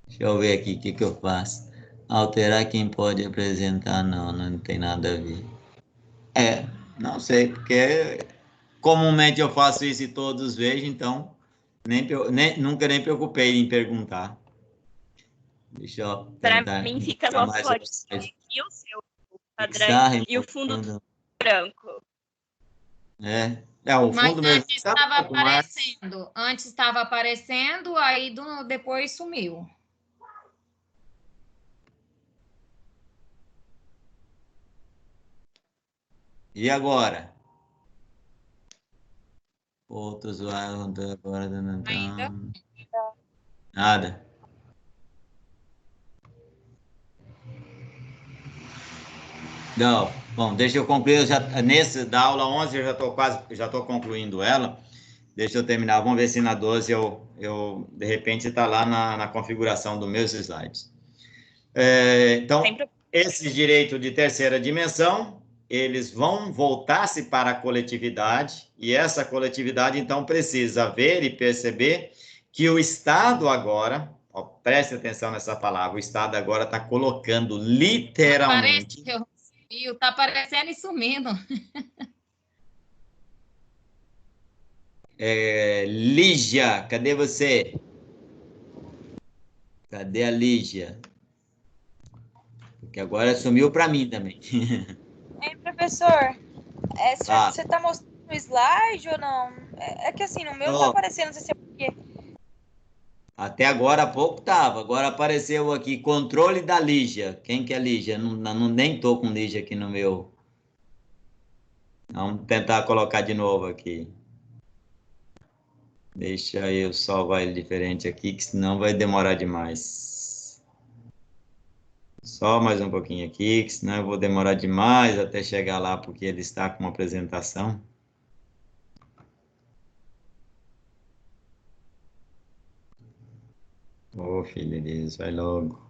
Deixa eu ver aqui o que eu faço. Alterar quem pode apresentar. Não tem nada a ver. Não sei, porque comumente eu faço isso e todos vejam, então nunca nem preocupei em perguntar. Deixa eu tentar. Para mim fica só slide e o seu padrão e o fundo branco. O fundo mesmo. Antes estava aparecendo. Antes estava aparecendo, aí depois sumiu. E agora? Outro usuário agora não Ainda? Nada. Não. Bom, deixa eu concluir. Da aula 11 eu já estou concluindo ela. Deixa eu terminar. Vamos ver se na 12 eu de repente está lá na configuração dos meus slides. Então, esses direitos de terceira dimensão, eles vão voltar-se para a coletividade, e essa coletividade, então, precisa ver e perceber que o Estado agora, preste atenção nessa palavra, o Estado agora está colocando literalmente... Está aparecendo e sumindo. Lígia, cadê você? Cadê a Lígia? Porque agora sumiu para mim também. Professor, você está mostrando o slide ou não? É que assim, no meu não está aparecendo, não sei se é porque... Até agora há pouco estava. Agora apareceu aqui controle da Lígia. Quem que é Lígia? Nem estou com Lígia aqui no meu. Vamos tentar colocar de novo aqui. Deixa eu salvar ele diferente aqui, que senão vai demorar demais. Só mais um pouquinho aqui, que senão eu vou demorar demais até chegar lá, porque ele está com uma apresentação. Ô, filho de Deus, vai logo.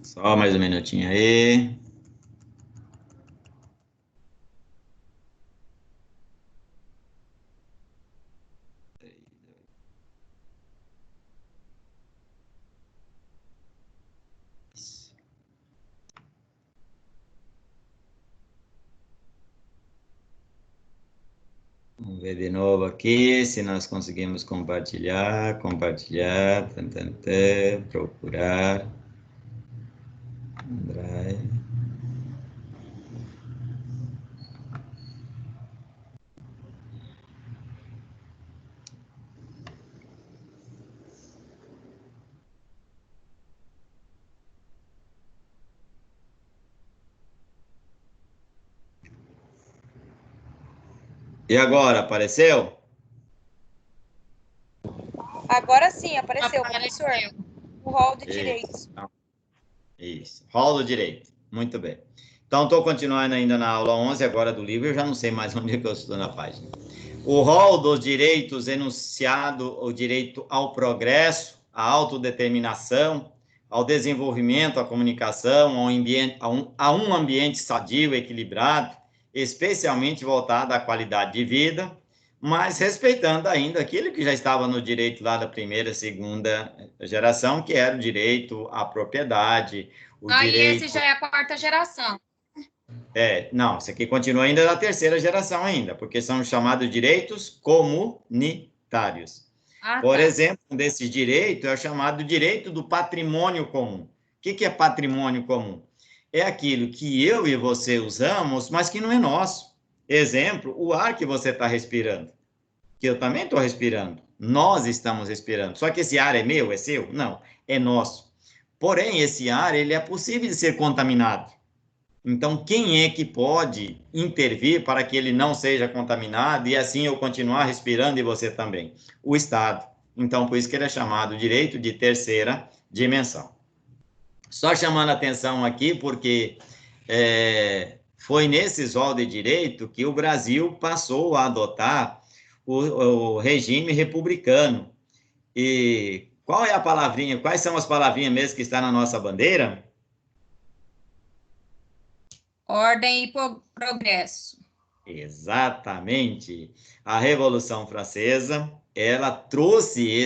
Só mais um minutinho aí. Vamos ver de novo aqui, se nós conseguimos compartilhar, procurar. Drive. E agora, apareceu? Agora sim, apareceu, professor. O rol de direitos. Isso, rol do direito. Muito bem. Então, estou continuando ainda na aula 11, agora do livro, eu já não sei mais onde é que eu estou na página. O rol dos direitos enunciado, o direito ao progresso, à autodeterminação, ao desenvolvimento, à comunicação, a um ambiente sadio, equilibrado, especialmente voltado à qualidade de vida, mas respeitando ainda aquilo que já estava no direito lá da primeira, segunda geração, que era o direito à propriedade, o direito... esse já é a quarta geração. Não, isso aqui continua ainda da terceira geração ainda, porque são chamados direitos comunitários. Por exemplo, um desses direitos é o chamado direito do patrimônio comum. O que é patrimônio comum? É aquilo que eu e você usamos, mas que não é nosso. Exemplo, o ar que você está respirando, que eu também estou respirando. Nós estamos respirando. Só que esse ar é meu, é seu? Não, é nosso. Porém, esse ar ele é possível de ser contaminado. Então, quem é que pode intervir para que ele não seja contaminado e assim eu continuar respirando e você também? O Estado. Então, por isso que ele é chamado direito de terceira dimensão. Só chamando a atenção aqui, porque foi nesse rol de direito que o Brasil passou a adotar o regime republicano. E qual é a palavrinha, quais são as palavrinhas mesmo que estão na nossa bandeira? Ordem e progresso. Exatamente. A Revolução Francesa, ela trouxe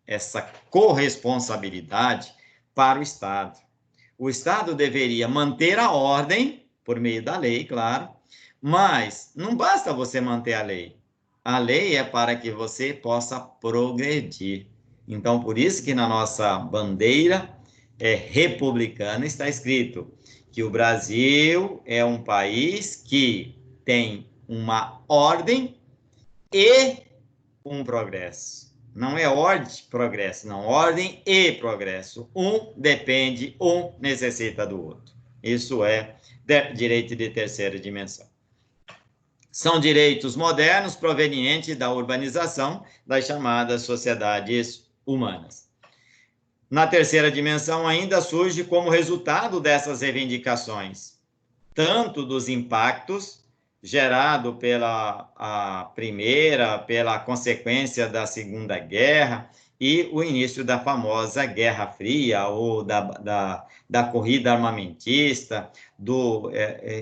essa corresponsabilidade para o Estado. O Estado deveria manter a ordem, por meio da lei, claro, mas não basta você manter a lei. A lei é para que você possa progredir. Então, por isso que na nossa bandeira republicana está escrito que o Brasil é um país que tem uma ordem e um progresso. Não é ordem e progresso, não. Ordem e progresso. Um depende, um necessita do outro. Isso é direito de terceira dimensão. São direitos modernos provenientes da urbanização das chamadas sociedades humanas. Na terceira dimensão, ainda surge como resultado dessas reivindicações, tanto dos impactos gerados pela consequência da Segunda Guerra e o início da famosa Guerra Fria, ou da corrida armamentista,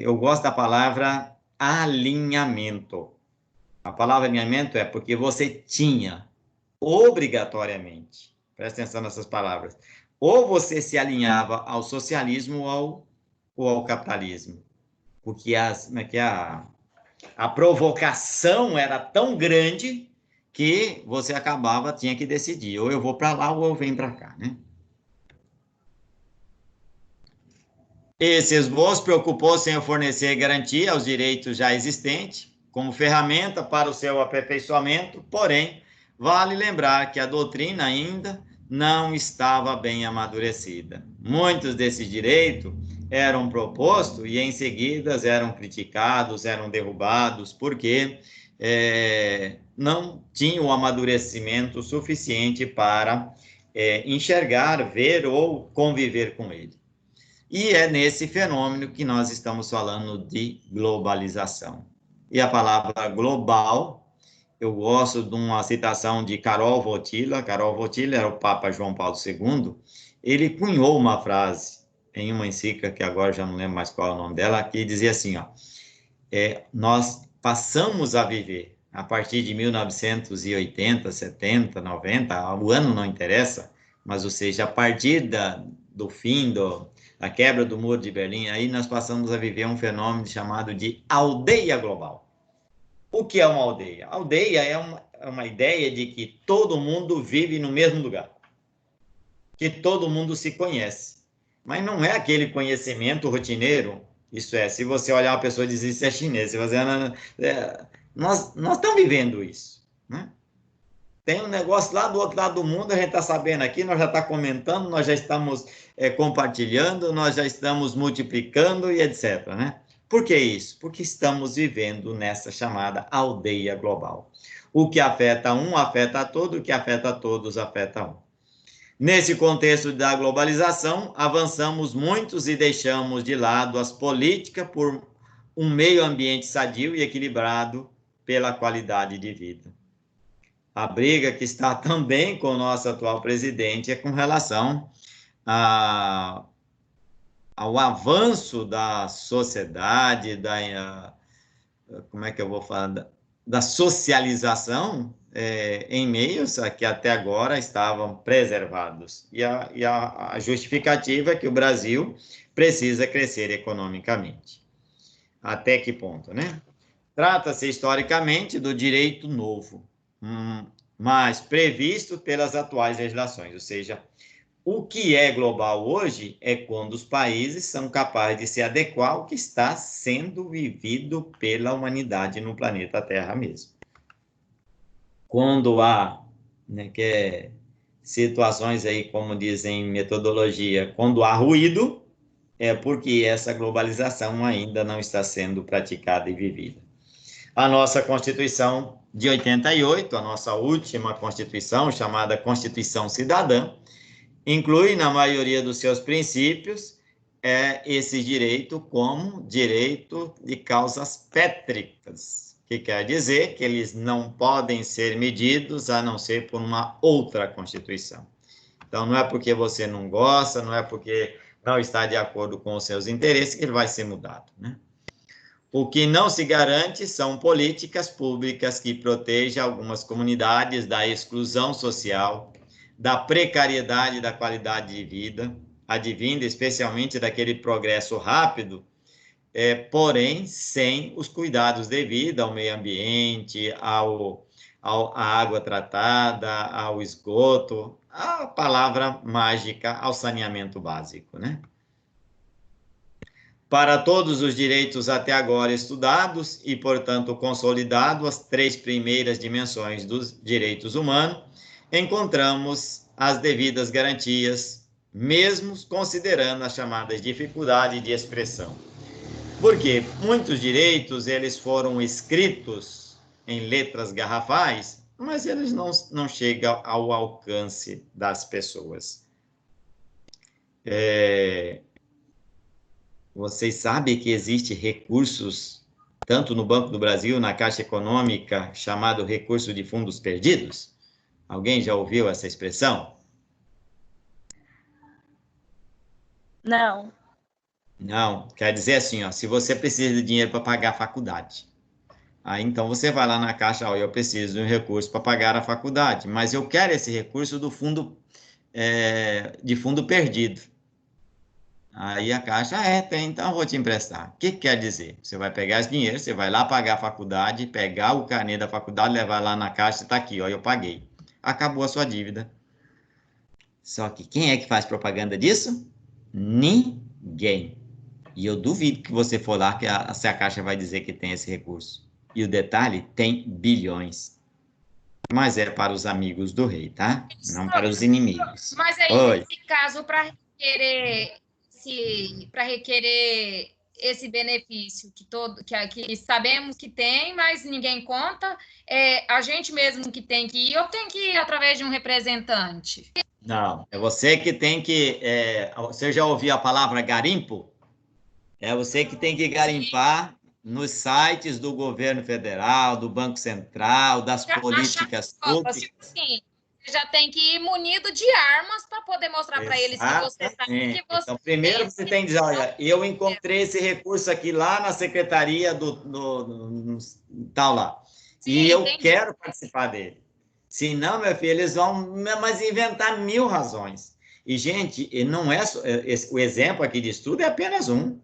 eu gosto da palavra alinhamento. A palavra alinhamento é porque você tinha, obrigatoriamente, presta atenção nessas palavras, ou você se alinhava ao socialismo ou ao capitalismo, porque a provocação era tão grande que você tinha que decidir, ou eu vou para lá ou eu venho para cá, né? Esse esboço preocupou-se em fornecer garantia aos direitos já existentes, como ferramenta para o seu aperfeiçoamento, porém, vale lembrar que a doutrina ainda não estava bem amadurecida. Muitos desses direitos eram propostos e, em seguida, eram criticados, eram derrubados, porque não tinham o amadurecimento suficiente para enxergar, ver ou conviver com ele. E é nesse fenômeno que nós estamos falando de globalização. E a palavra global, eu gosto de uma citação de Karol Wojtyla. Karol Wojtyla era o Papa João Paulo II. Ele cunhou uma frase em uma encíclica, que agora já não lembro mais qual é o nome dela, que dizia assim, ó, nós passamos a viver, a partir de 1980, 70, 90, o ano não interessa, mas, ou seja, a partir do fim da quebra do Muro de Berlim, aí nós passamos a viver um fenômeno chamado de aldeia global. O que é uma aldeia? A aldeia é uma ideia de que todo mundo vive no mesmo lugar, que todo mundo se conhece, mas não é aquele conhecimento rotineiro. Isso é, se você olhar uma pessoa e dizer isso é chinês, nós estamos vivendo isso, né? Tem um negócio lá do outro lado do mundo, a gente está sabendo aqui, nós já estamos comentando, nós já estamos compartilhando, nós já estamos multiplicando e etc, né? Por que isso? Porque estamos vivendo nessa chamada aldeia global. O que afeta um, afeta a todo, o que afeta a todos, afeta um. Nesse contexto da globalização, avançamos muitos e deixamos de lado as políticas por um meio ambiente sadio e equilibrado pela qualidade de vida. A briga que está também com o nosso atual presidente é com relação ao avanço da sociedade, como é que eu vou falar, da socialização em meios que até agora estavam preservados. E a justificativa é que o Brasil precisa crescer economicamente. Até que ponto, né? Trata-se historicamente do direito novo, mas previsto pelas atuais legislações, ou seja, o que é global hoje é quando os países são capazes de se adequar ao que está sendo vivido pela humanidade no planeta Terra mesmo. Quando há situações aí, como dizem em metodologia, quando há ruído, é porque essa globalização ainda não está sendo praticada e vivida. A nossa Constituição de 88, a nossa última Constituição, chamada Constituição Cidadã, inclui, na maioria dos seus princípios, esse direito como direito de causas pétricas, que quer dizer que eles não podem ser medidos a não ser por uma outra Constituição. Então, não é porque você não gosta, não é porque não está de acordo com os seus interesses que ele vai ser mudado, né? O que não se garante são políticas públicas que protejam algumas comunidades da exclusão social, da precariedade da qualidade de vida, advinda especialmente daquele progresso rápido, porém sem os cuidados devidos ao meio ambiente, à água tratada, ao esgoto, a palavra mágica, ao saneamento básico, né? Para todos os direitos até agora estudados e, portanto, consolidados, as três primeiras dimensões dos direitos humanos, encontramos as devidas garantias, mesmo considerando as chamadas dificuldades de expressão. Porque muitos direitos, eles foram escritos em letras garrafais, mas eles não chegam ao alcance das pessoas. Vocês sabem que existe recursos, tanto no Banco do Brasil, na Caixa Econômica, chamado recurso de fundos perdidos? Alguém já ouviu essa expressão? Não. Não, quer dizer assim, ó, se você precisa de dinheiro para pagar a faculdade, aí então você vai lá na Caixa, ó, eu preciso de um recurso para pagar a faculdade, mas eu quero esse recurso do fundo, de fundo perdido. Aí a Caixa, tem, então eu vou te emprestar. O que quer dizer? Você vai pegar esse dinheiro, você vai lá pagar a faculdade, pegar o carnê da faculdade, levar lá na Caixa, está aqui, ó, eu paguei. Acabou a sua dívida. Só que quem é que faz propaganda disso? Ninguém. E eu duvido que você for lá, se a Caixa vai dizer que tem esse recurso. E o detalhe, tem bilhões. Mas é para os amigos do rei, tá? Não para os inimigos. Mas aí, Oi. nesse caso, para requerer esse benefício que sabemos que tem, mas ninguém conta, a gente mesmo que tem que ir, ou tem que ir através de um representante? Não, é você que tem que... você já ouviu a palavra garimpo? É você que tem que garimpar nos sites do governo federal, do Banco Central, das políticas públicas. Sim, você já tem que ir munido de armas para poder mostrar para eles que você sabe que você... Então, primeiro você tem que dizer, olha, eu encontrei esse recurso aqui lá na secretaria do tal lá, sim, e eu quero participar dele. Se não, meu filho, eles vão mas inventar 1000 razões. E, gente, não é o exemplo aqui de estudo é apenas um.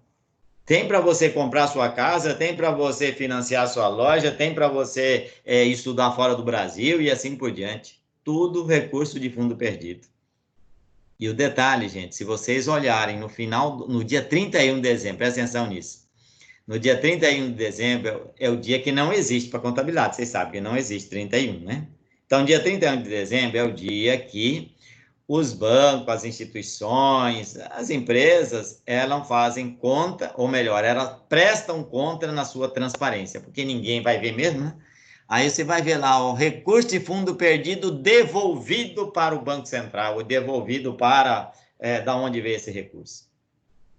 Tem para você comprar sua casa, tem para você financiar sua loja, tem para você estudar fora do Brasil e assim por diante. Tudo recurso de fundo perdido. E o detalhe, gente, se vocês olharem no dia 31 de dezembro, presta atenção nisso. No dia 31 de dezembro é o dia que não existe para contabilidade. Vocês sabem que não existe 31, né? Então, dia 31 de dezembro é o dia que os bancos, as instituições, as empresas, elas fazem conta, ou melhor, elas prestam conta na sua transparência, porque ninguém vai ver mesmo, né? Aí você vai ver lá, o recurso de fundo perdido devolvido para o Banco Central, ou devolvido para da onde veio esse recurso.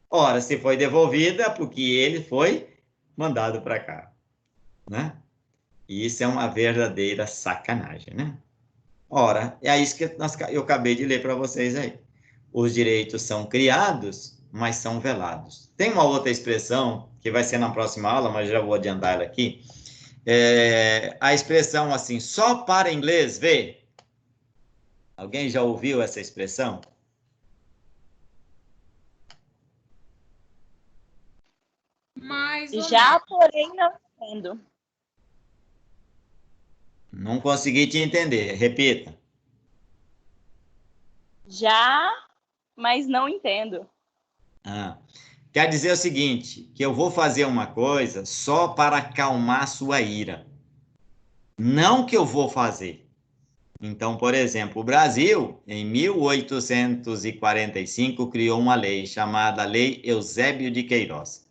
Ora, se foi devolvido é porque ele foi mandado para cá, né? E isso é uma verdadeira sacanagem, né? Ora, é isso que eu acabei de ler para vocês aí. Os direitos são criados, mas são velados. Tem uma outra expressão, que vai ser na próxima aula, mas já vou adiantar ela aqui. A expressão assim, só para inglês ver. Alguém já ouviu essa expressão? Já, porém, não entendo. Não consegui te entender. Repita. Já, mas não entendo. Quer dizer o seguinte, que eu vou fazer uma coisa só para acalmar sua ira. Não que eu vou fazer. Então, por exemplo, o Brasil, em 1845, criou uma lei chamada Lei Eusébio de Queiroz.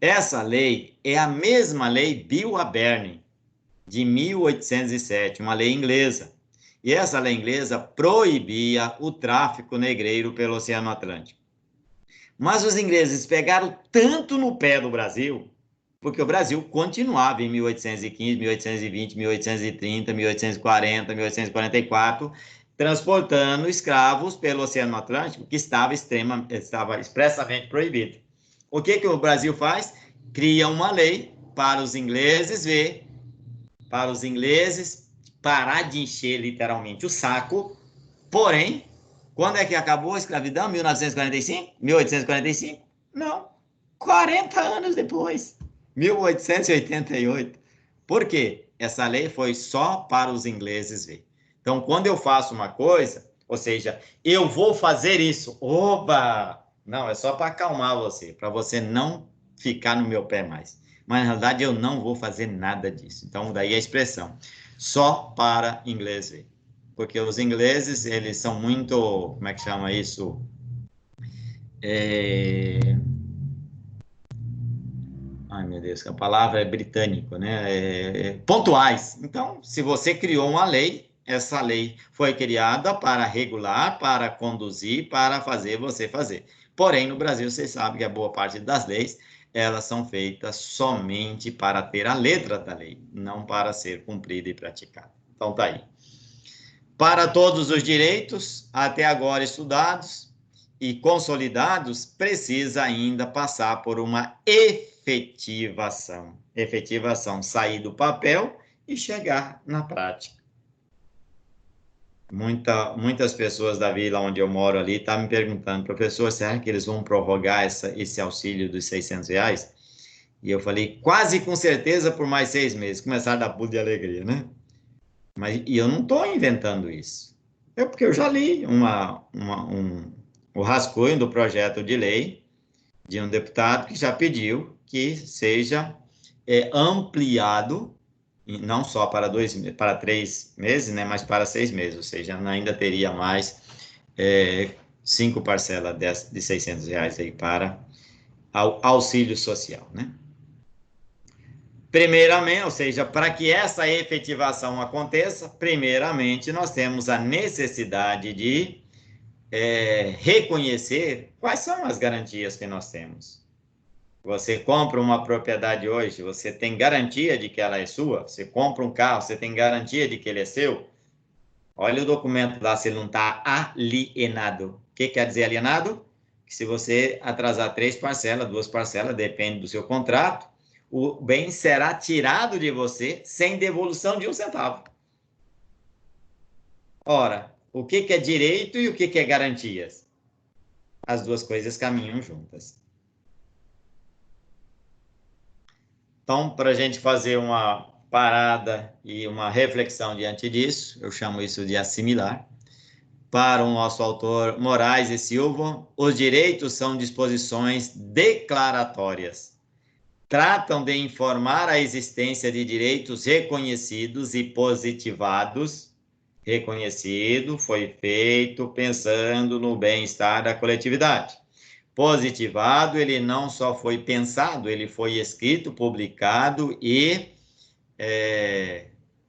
Essa lei é a mesma lei Bill-Aberni, de 1807, uma lei inglesa. E essa lei inglesa proibia o tráfico negreiro pelo Oceano Atlântico. Mas os ingleses pegaram tanto no pé do Brasil, porque o Brasil continuava em 1815, 1820, 1830, 1840, 1844, transportando escravos pelo Oceano Atlântico, que estava expressamente proibido. O que o Brasil faz? Cria uma lei para os ingleses parar de encher literalmente o saco. Porém, quando é que acabou a escravidão? 1945? 1845? Não. 40 anos depois. 1888. Por quê? Essa lei foi só para os ingleses ver. Então, quando eu faço uma coisa, ou seja, eu vou fazer isso, oba! Não, é só para acalmar você, para você não ficar no meu pé mais. Mas, na realidade, eu não vou fazer nada disso. Então, daí a expressão, só para inglês ver. Porque os ingleses, eles são muito, como é que chama isso? Ai, meu Deus, a palavra é britânico, né? Pontuais. Então, se você criou uma lei, essa lei foi criada para regular, para conduzir, para fazer você fazer. Porém, no Brasil, vocês sabem que a boa parte das leis, elas são feitas somente para ter a letra da lei, não para ser cumprida e praticada. Então, tá aí. Para todos os direitos, até agora estudados e consolidados, precisa ainda passar por uma efetivação. Efetivação, sair do papel e chegar na prática. Muitas pessoas da vila onde eu moro ali estão me perguntando, professor, será que eles vão prorrogar esse auxílio dos R$600? E eu falei, quase com certeza por mais 6 meses. Começaram a dar pulo de alegria, né? E eu não estou inventando isso. Porque eu já li o rascunho do projeto de lei de um deputado que já pediu que seja ampliado, não só para 3 meses, né, mas para 6 meses, ou seja, ainda teria mais 5 parcelas de R$600 aí para auxílio social, né? Primeiramente, ou seja, para que essa efetivação aconteça, primeiramente nós temos a necessidade de reconhecer quais são as garantias que nós temos. Você compra uma propriedade hoje, você tem garantia de que ela é sua? Você compra um carro, você tem garantia de que ele é seu? Olha o documento lá, se ele não está alienado. O que quer dizer alienado? Que se você atrasar 3 parcelas, 2 parcelas, depende do seu contrato, o bem será tirado de você sem devolução de 1 centavo. Ora, o que é direito e o que é garantias? As duas coisas caminham juntas. Então, para a gente fazer uma parada e uma reflexão diante disso, eu chamo isso de assimilar. Para o nosso autor Moraes e Silva, os direitos são disposições declaratórias. Tratam de informar a existência de direitos reconhecidos e positivados. Reconhecido foi feito pensando no bem-estar da coletividade. Positivado, ele não só foi pensado, ele foi escrito, publicado e,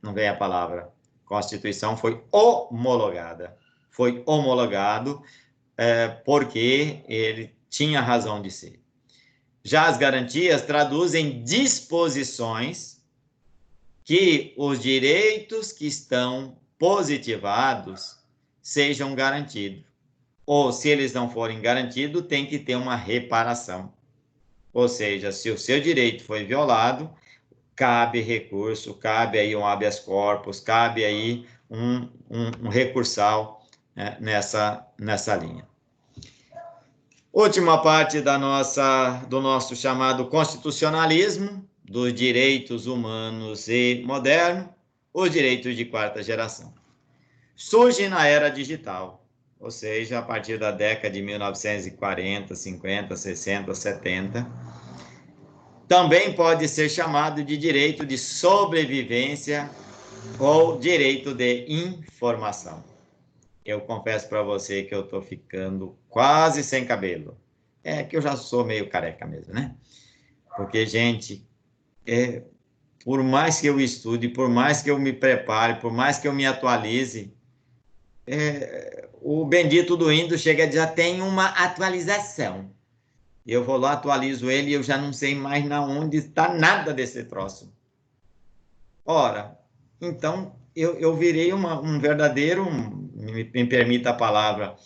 não vem a palavra, Constituição foi homologada. Foi homologado porque ele tinha razão de ser. Já as garantias traduzem disposições que os direitos que estão positivados sejam garantidos. Ou, se eles não forem garantidos, tem que ter uma reparação. Ou seja, se o seu direito foi violado, cabe recurso, cabe aí um habeas corpus, cabe aí um recursal, né, nessa linha. Última parte do nosso chamado constitucionalismo, dos direitos humanos e modernos, os direitos de 4ª geração. Surge na era digital, ou seja, a partir da década de 1940, 50, 60, 70. Também pode ser chamado de direito de sobrevivência ou direito de informação. Eu confesso para você que eu estou ficando quase sem cabelo. É que eu já sou meio careca mesmo, né? Porque, gente, por mais que eu estude, por mais que eu me prepare, por mais que eu me atualize, o bendito do Windows já tem uma atualização. Eu vou lá, atualizo ele e eu já não sei mais na onde está nada desse troço. Ora, então, eu virei um verdadeiro, me permita a palavra,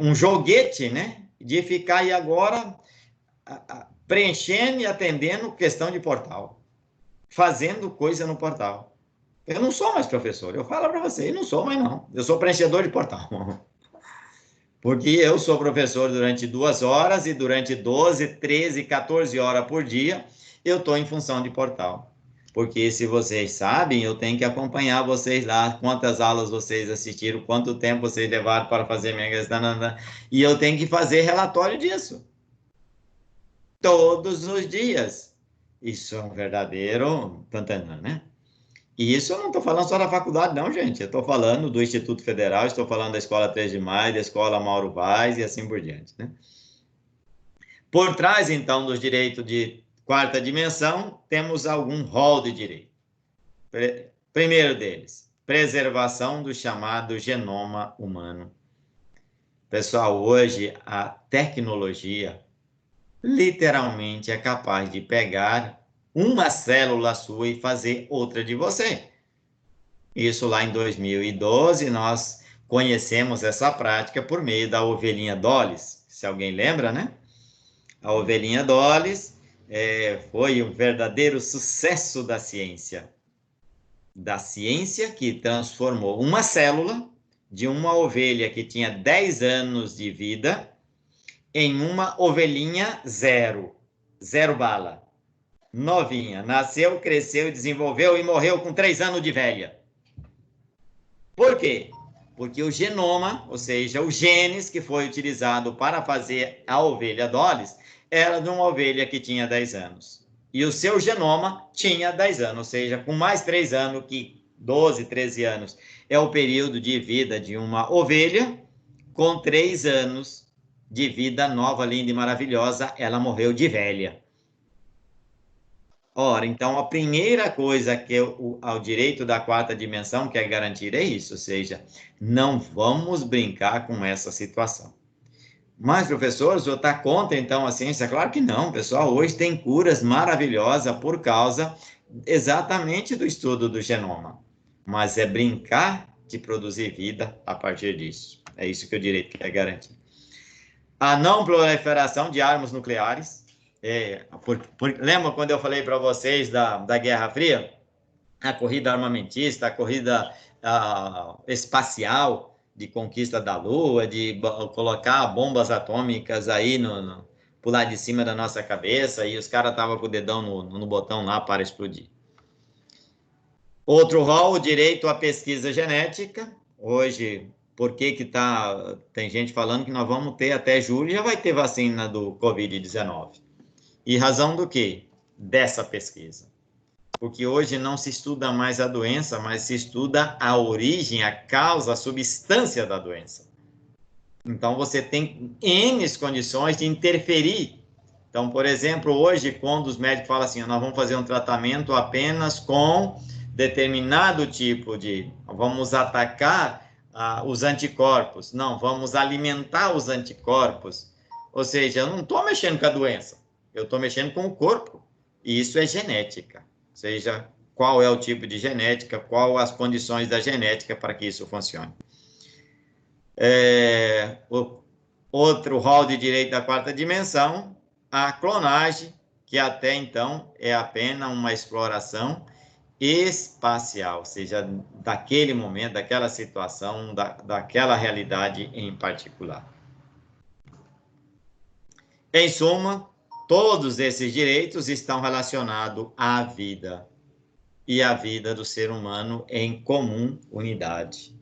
um joguete, né? De ficar aí agora preenchendo e atendendo questão de portal. Fazendo coisa no portal. Eu não sou mais professor, eu falo para você, eu não sou mais não. Eu sou preenchedor de portal. Porque eu sou professor durante 2 horas e durante 12, 13, 14 horas por dia, eu estou em função de portal. Porque se vocês sabem, eu tenho que acompanhar vocês lá, quantas aulas vocês assistiram, quanto tempo vocês levaram para fazer minha questão, e eu tenho que fazer relatório disso. Todos os dias. Isso é um verdadeiro pantanal, né? E isso eu não estou falando só da faculdade, não, gente. Eu estou falando do Instituto Federal, estou falando da Escola 3 de Maio, da Escola Mauro Vaz e assim por diante, né? Por trás, então, dos direitos de 4ª dimensão, temos algum rol de direito. Primeiro deles, preservação do chamado genoma humano. Pessoal, hoje a tecnologia literalmente é capaz de pegar uma célula sua e fazer outra de você. Isso lá em 2012, nós conhecemos essa prática por meio da ovelhinha Dolly, se alguém lembra, né? A ovelhinha Dolly foi um verdadeiro sucesso da ciência que transformou uma célula de uma ovelha que tinha 10 anos de vida em uma ovelhinha zero bala. Novinha, nasceu, cresceu, desenvolveu e morreu com 3 anos de velha. Por quê? Porque o genoma, ou seja, o genes que foi utilizado para fazer a ovelha Dolly, era de uma ovelha que tinha 10 anos. e o seu genoma tinha 10 anos, ou seja, com mais 3 anos, que 12, 13 anos é o período de vida de uma ovelha, com 3 anos de vida nova, linda e maravilhosa, ela morreu de velha. Ora, então, a primeira coisa que ao direito da quarta dimensão quer garantir é isso, ou seja, não vamos brincar com essa situação. Mas, professor, o senhor está contra, então, a ciência? Claro que não, pessoal. Hoje tem curas maravilhosas por causa exatamente do estudo do genoma. Mas é brincar de produzir vida a partir disso. É isso que o direito quer garantir. A não proliferação de armas nucleares. Lembra quando eu falei para vocês da Guerra Fria? A corrida armamentista, a corrida espacial de conquista da Lua, de colocar bombas atômicas aí por lá de cima da nossa cabeça, e os caras estavam com o dedão no botão lá para explodir. Outro rol, o direito à pesquisa genética. Hoje, por que tem gente falando que nós vamos ter até julho, já vai ter vacina do Covid-19. E razão do quê? Dessa pesquisa. Porque hoje não se estuda mais a doença, mas se estuda a origem, a causa, a substância da doença. Então, você tem N condições de interferir. Então, por exemplo, hoje, quando os médicos falam assim, nós vamos fazer um tratamento apenas com determinado tipo vamos atacar os anticorpos. Não, vamos alimentar os anticorpos. Ou seja, eu não estou mexendo com a doença, eu estou mexendo com o corpo. E isso é genética. Ou seja, qual é o tipo de genética, qual as condições da genética para que isso funcione. Outro rol de direito da quarta dimensão, a clonagem, que até então é apenas uma exploração espacial, ou seja, daquele momento, daquela situação, daquela realidade em particular. Em suma, todos esses direitos estão relacionados à vida e à vida do ser humano em comum unidade,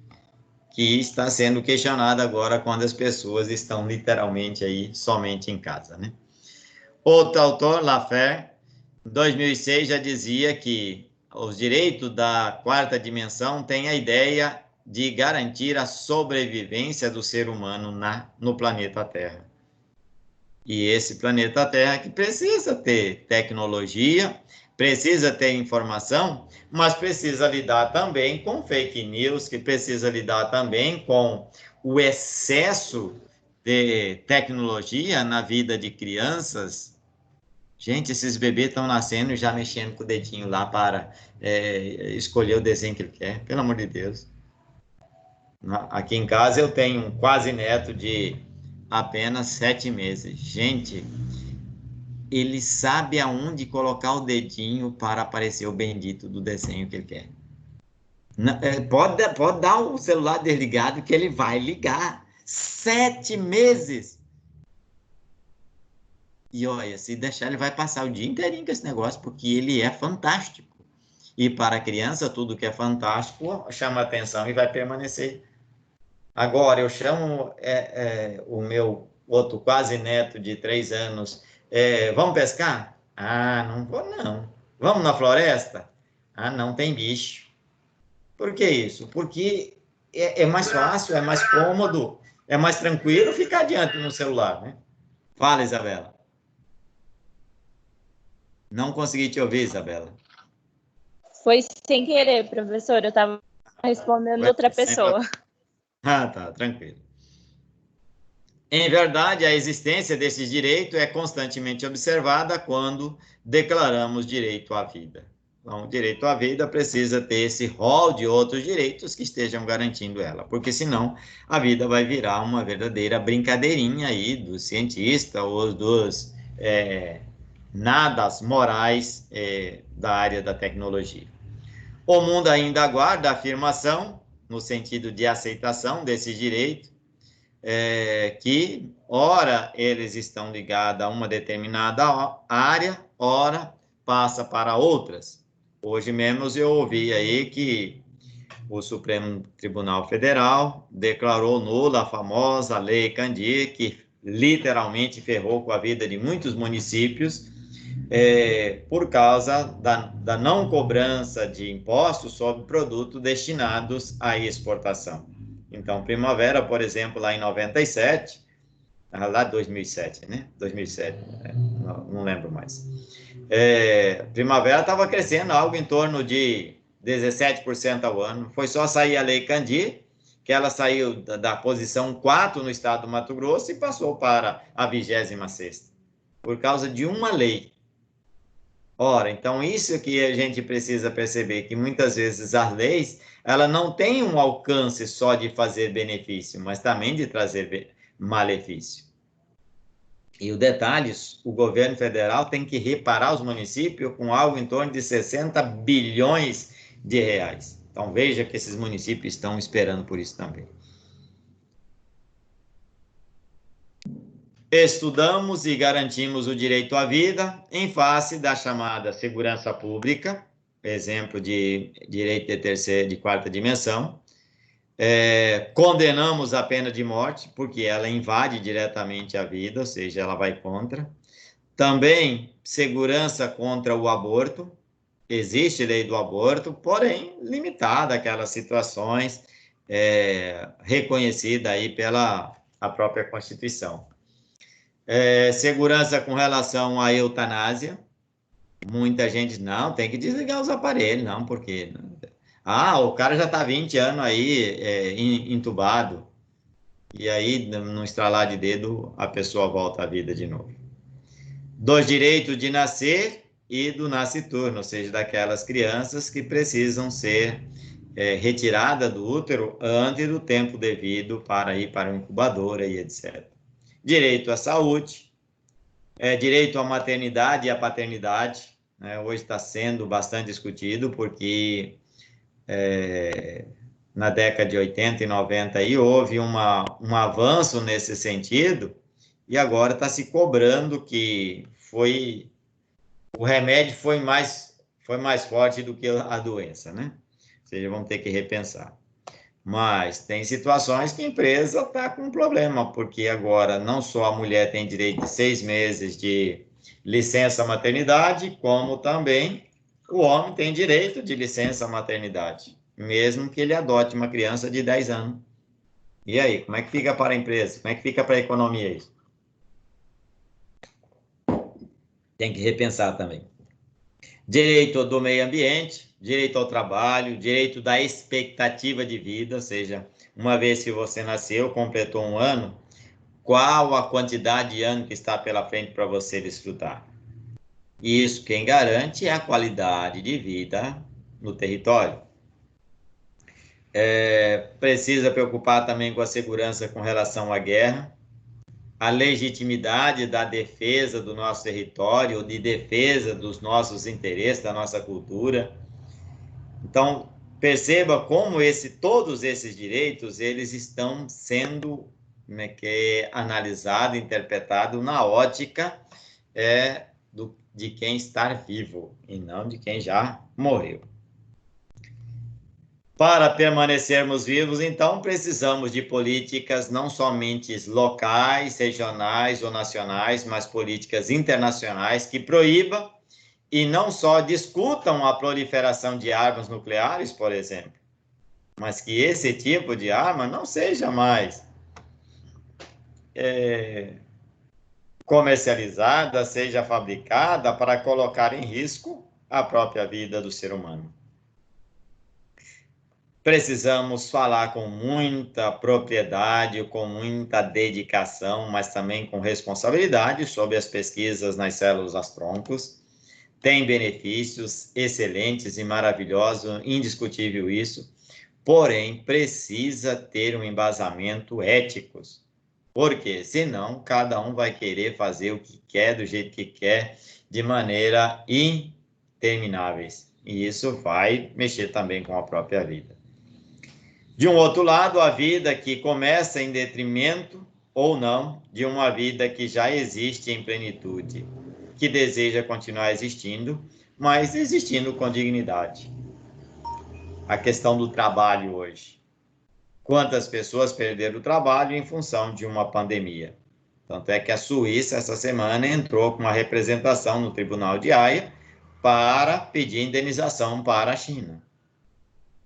que está sendo questionada agora quando as pessoas estão literalmente aí somente em casa, né? Outro autor, Laffer, em 2006 já dizia que os direitos da quarta dimensão têm a ideia de garantir a sobrevivência do ser humano no planeta Terra. E esse planeta Terra que precisa ter tecnologia, precisa ter informação, mas precisa lidar também com fake news, que precisa lidar também com o excesso de tecnologia na vida de crianças. Gente, esses bebês estão nascendo e já mexendo com o dedinho lá para escolher o desenho que ele quer, pelo amor de Deus. Aqui em casa eu tenho um quase neto de apenas 7 meses. Gente, ele sabe aonde colocar o dedinho para aparecer o bendito do desenho que ele quer. Pode dar o celular desligado que ele vai ligar. 7 meses! E olha, se deixar, ele vai passar o dia inteirinho com esse negócio, porque ele é fantástico. E para a criança, tudo que é fantástico chama atenção e vai permanecer. Agora, eu chamo o meu outro quase neto de 3 anos, vamos pescar? Ah, não vou não. Vamos na floresta? Ah, não tem bicho. Por que isso? Porque é mais fácil, é mais cômodo, é mais tranquilo ficar diante no celular, né? Fala, Isabela. Não consegui te ouvir, Isabela. Foi sem querer, professor. Eu estava respondendo outra pessoa. Ah, tá, tranquilo. Em verdade, a existência desses direitos é constantemente observada quando declaramos direito à vida. Então, o direito à vida precisa ter esse rol de outros direitos que estejam garantindo ela, porque senão a vida vai virar uma verdadeira brincadeirinha aí dos cientistas ou dos nadas morais da área da tecnologia. O mundo ainda aguarda a afirmação, no sentido de aceitação desses direitos, que, ora, eles estão ligados a uma determinada área, ora, passa para outras. Hoje mesmo eu ouvi aí que o Supremo Tribunal Federal declarou nula a famosa Lei Candir, que literalmente ferrou com a vida de muitos municípios, por causa da não cobrança de impostos sobre produtos destinados à exportação. Então, Primavera, por exemplo, lá em 97, lá 2007, né? 2007, não lembro mais. Primavera estava crescendo algo em torno de 17% ao ano. Foi só sair a Lei Candir, que ela saiu da posição 4 no estado do Mato Grosso e passou para a 26ª, por causa de uma lei. Ora, então isso que a gente precisa perceber, que muitas vezes as leis, ela não tem um alcance só de fazer benefício, mas também de trazer malefício. E o detalhe, o governo federal tem que reparar os municípios com algo em torno de 60 bilhões de reais. Então veja que esses municípios estão esperando por isso também. Estudamos e garantimos o direito à vida em face da chamada segurança pública, exemplo de direito de quarta dimensão. Condenamos a pena de morte, porque ela invade diretamente a vida, ou seja, ela vai contra. Também segurança contra o aborto. Existe lei do aborto, porém limitada àquelas situações reconhecidas aí pela a própria Constituição. Segurança com relação à eutanásia. Muita gente, não, tem que desligar os aparelhos, não, porque... o cara já está 20 anos aí entubado, e aí, no estralar de dedo, a pessoa volta à vida de novo. Dos direitos de nascer e do nasciturno, ou seja, daquelas crianças que precisam ser retiradas do útero antes do tempo devido para ir para a incubadora e etc. Direito à saúde, direito à maternidade e à paternidade, né? Hoje está sendo bastante discutido, porque na década de 80 e 90 aí houve um avanço nesse sentido, e agora está se cobrando que o remédio foi mais forte do que a doença, né? Ou seja, vamos ter que repensar. Mas tem situações que a empresa está com problema, porque agora não só a mulher tem direito de 6 meses de licença maternidade, como também o homem tem direito de licença maternidade, mesmo que ele adote uma criança de 10 anos. E aí, como é que fica para a empresa? Como é que fica para a economia isso? Tem que repensar também. Direito do meio ambiente, direito ao trabalho, direito da expectativa de vida, ou seja, uma vez que você nasceu, completou um ano, qual a quantidade de ano que está pela frente para você desfrutar? E isso quem garante é a qualidade de vida no território. Precisa preocupar também com a segurança com relação à guerra, a legitimidade da defesa do nosso território, de defesa dos nossos interesses, da nossa cultura. Então, perceba como todos esses direitos, eles estão sendo analisados, interpretados na ótica de quem está vivo, e não de quem já morreu. Para permanecermos vivos, então, precisamos de políticas não somente locais, regionais ou nacionais, mas políticas internacionais que proíbam e não só discutam a proliferação de armas nucleares, por exemplo, mas que esse tipo de arma não seja mais comercializada, seja fabricada para colocar em risco a própria vida do ser humano. Precisamos falar com muita propriedade, com muita dedicação, mas também com responsabilidade sobre as pesquisas nas células-troncos. Tem benefícios excelentes e maravilhosos, indiscutível isso, porém precisa ter um embasamento ético, porque senão cada um vai querer fazer o que quer, do jeito que quer, de maneira intermináveis, e isso vai mexer também com a própria vida. De um outro lado, a vida que começa em detrimento ou não de uma vida que já existe em plenitude, que deseja continuar existindo, mas existindo com dignidade. A questão do trabalho hoje. Quantas pessoas perderam o trabalho em função de uma pandemia? Tanto é que a Suíça, essa semana, entrou com uma representação no Tribunal de Haia para pedir indenização para a China.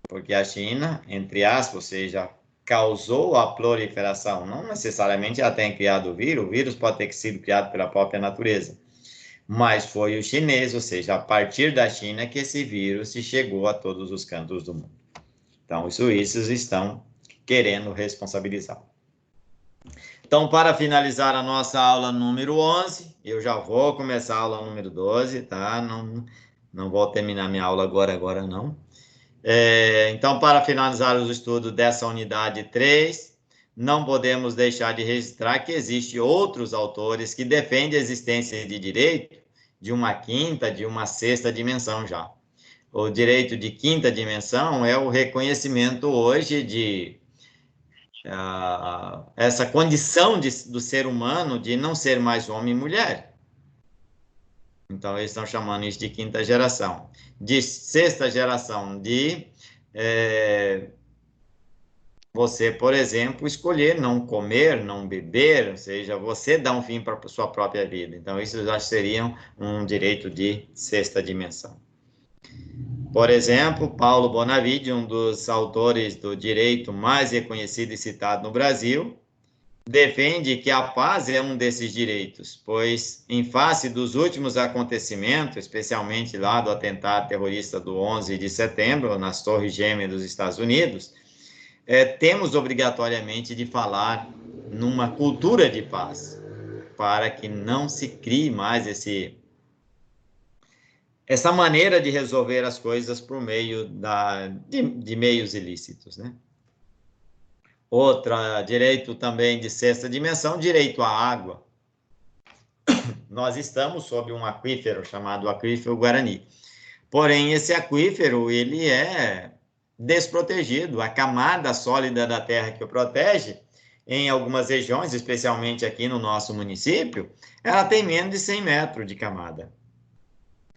Porque a China, entre aspas, ou seja, causou a proliferação. Não necessariamente ela tem criado o vírus pode ter sido criado pela própria natureza. Mas foi o chinês, ou seja, a partir da China que esse vírus se chegou a todos os cantos do mundo. Então, os suíços estão querendo responsabilizá-lo. Então, para finalizar a nossa aula número 11, eu já vou começar a aula número 12, tá? Não vou terminar minha aula agora não. Então, para finalizar os estudos dessa unidade 3, não podemos deixar de registrar que existem outros autores que defendem a existência de direito de uma quinta, de uma sexta dimensão já. O direito de quinta dimensão é o reconhecimento hoje de essa condição do ser humano de não ser mais homem e mulher. Então, eles estão chamando isso de quinta geração. De sexta geração, de você, por exemplo, escolher não comer, não beber, ou seja, você dá um fim para a sua própria vida. Então, isso já seria um direito de sexta dimensão. Por exemplo, Paulo Bonavide, um dos autores do direito mais reconhecido e citado no Brasil, defende que a paz é um desses direitos, pois, em face dos últimos acontecimentos, especialmente lá do atentado terrorista do 11 de setembro, nas Torres Gêmeas dos Estados Unidos, temos obrigatoriamente de falar numa cultura de paz, para que não se crie mais essa maneira de resolver as coisas por meio de meios ilícitos, né? Outra direito também de sexta dimensão, direito à água. Nós estamos sob um aquífero chamado aquífero Guarani. Porém, esse aquífero, ele é desprotegido. A camada sólida da terra que o protege, em algumas regiões, especialmente aqui no nosso município, ela tem menos de 100 metros de camada.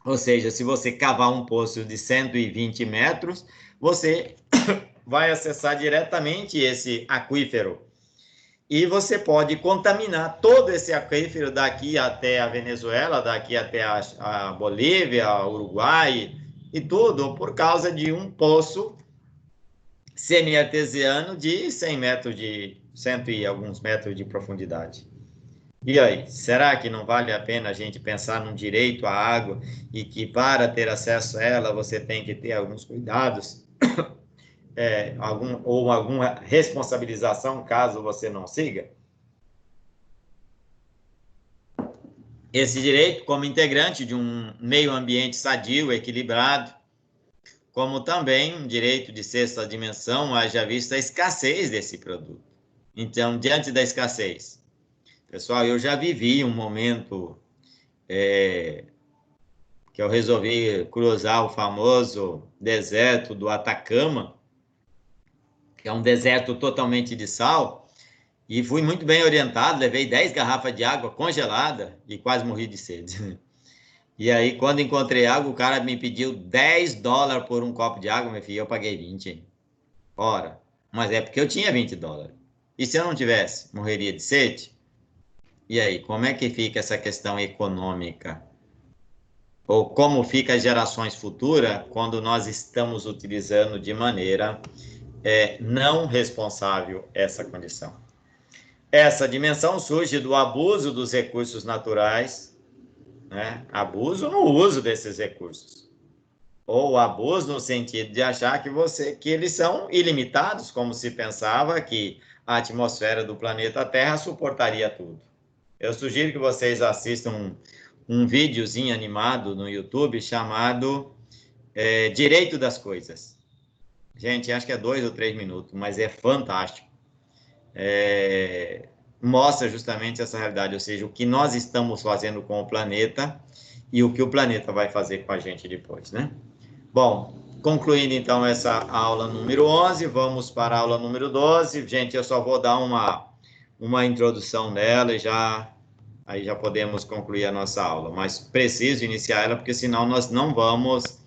Ou seja, se você cavar um poço de 120 metros, você vai acessar diretamente esse aquífero. E você pode contaminar todo esse aquífero daqui até a Venezuela, daqui até a Bolívia, Uruguai e tudo, por causa de um poço semi-artesiano de 100 metros de 100 e alguns metros de profundidade. E aí, será que não vale a pena a gente pensar num direito à água e que para ter acesso a ela você tem que ter alguns cuidados, alguma responsabilização caso você não siga? Esse direito, como integrante de um meio ambiente sadio, equilibrado, como também um direito de sexta dimensão, haja vista a escassez desse produto. Então, diante da escassez, pessoal, eu já vivi um momento que eu resolvi cruzar o famoso deserto do Atacama, que é um deserto totalmente de sal, e fui muito bem orientado, levei 10 garrafas de água congelada e quase morri de sede. E aí, quando encontrei água, o cara me pediu $10 por um copo de água, meu filho, eu paguei 20. Ora, mas é porque eu tinha $20. E se eu não tivesse, morreria de sede? E aí, como é que fica essa questão econômica? Ou como fica as gerações futuras quando nós estamos utilizando de maneira não responsável essa condição? Essa dimensão surge do abuso dos recursos naturais, né? Abuso no uso desses recursos. Ou abuso no sentido de achar que eles são ilimitados, como se pensava que a atmosfera do planeta Terra suportaria tudo. Eu sugiro que vocês assistam um videozinho animado no YouTube chamado Direito das Coisas. Gente, acho que é 2 ou 3 minutos, mas é fantástico. Mostra justamente essa realidade, ou seja, o que nós estamos fazendo com o planeta e o que o planeta vai fazer com a gente depois, né? Bom, concluindo então essa aula número 11, vamos para a aula número 12. Gente, eu só vou dar uma introdução nela e aí já podemos concluir a nossa aula, mas preciso iniciar ela, porque senão nós não vamos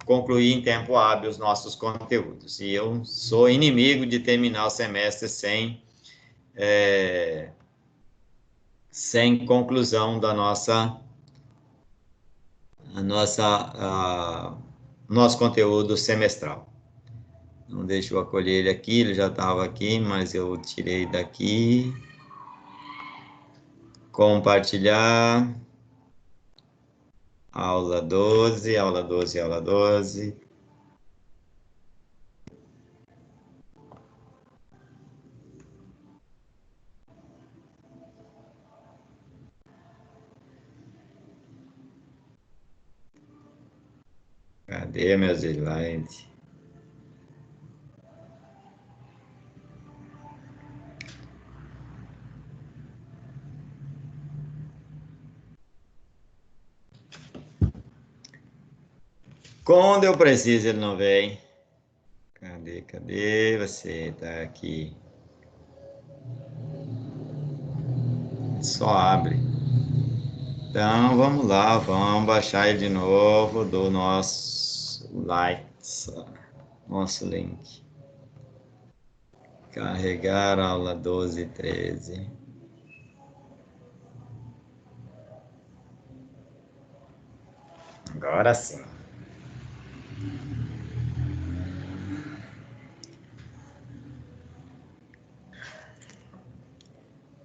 concluir em tempo hábil os nossos conteúdos. E eu sou inimigo de terminar o semestre sem sem conclusão da nosso conteúdo semestral. Então, deixa eu acolher ele aqui, ele já estava aqui, mas eu tirei daqui. Compartilhar. Aula 12, aula 12, aula 12. Cadê meus slides? Quando eu preciso, ele não vem. Cadê você? Tá aqui. Só abre. Então, vamos lá, vamos baixar ele de novo do nosso link. Carregar aula 12 e 13. Agora sim.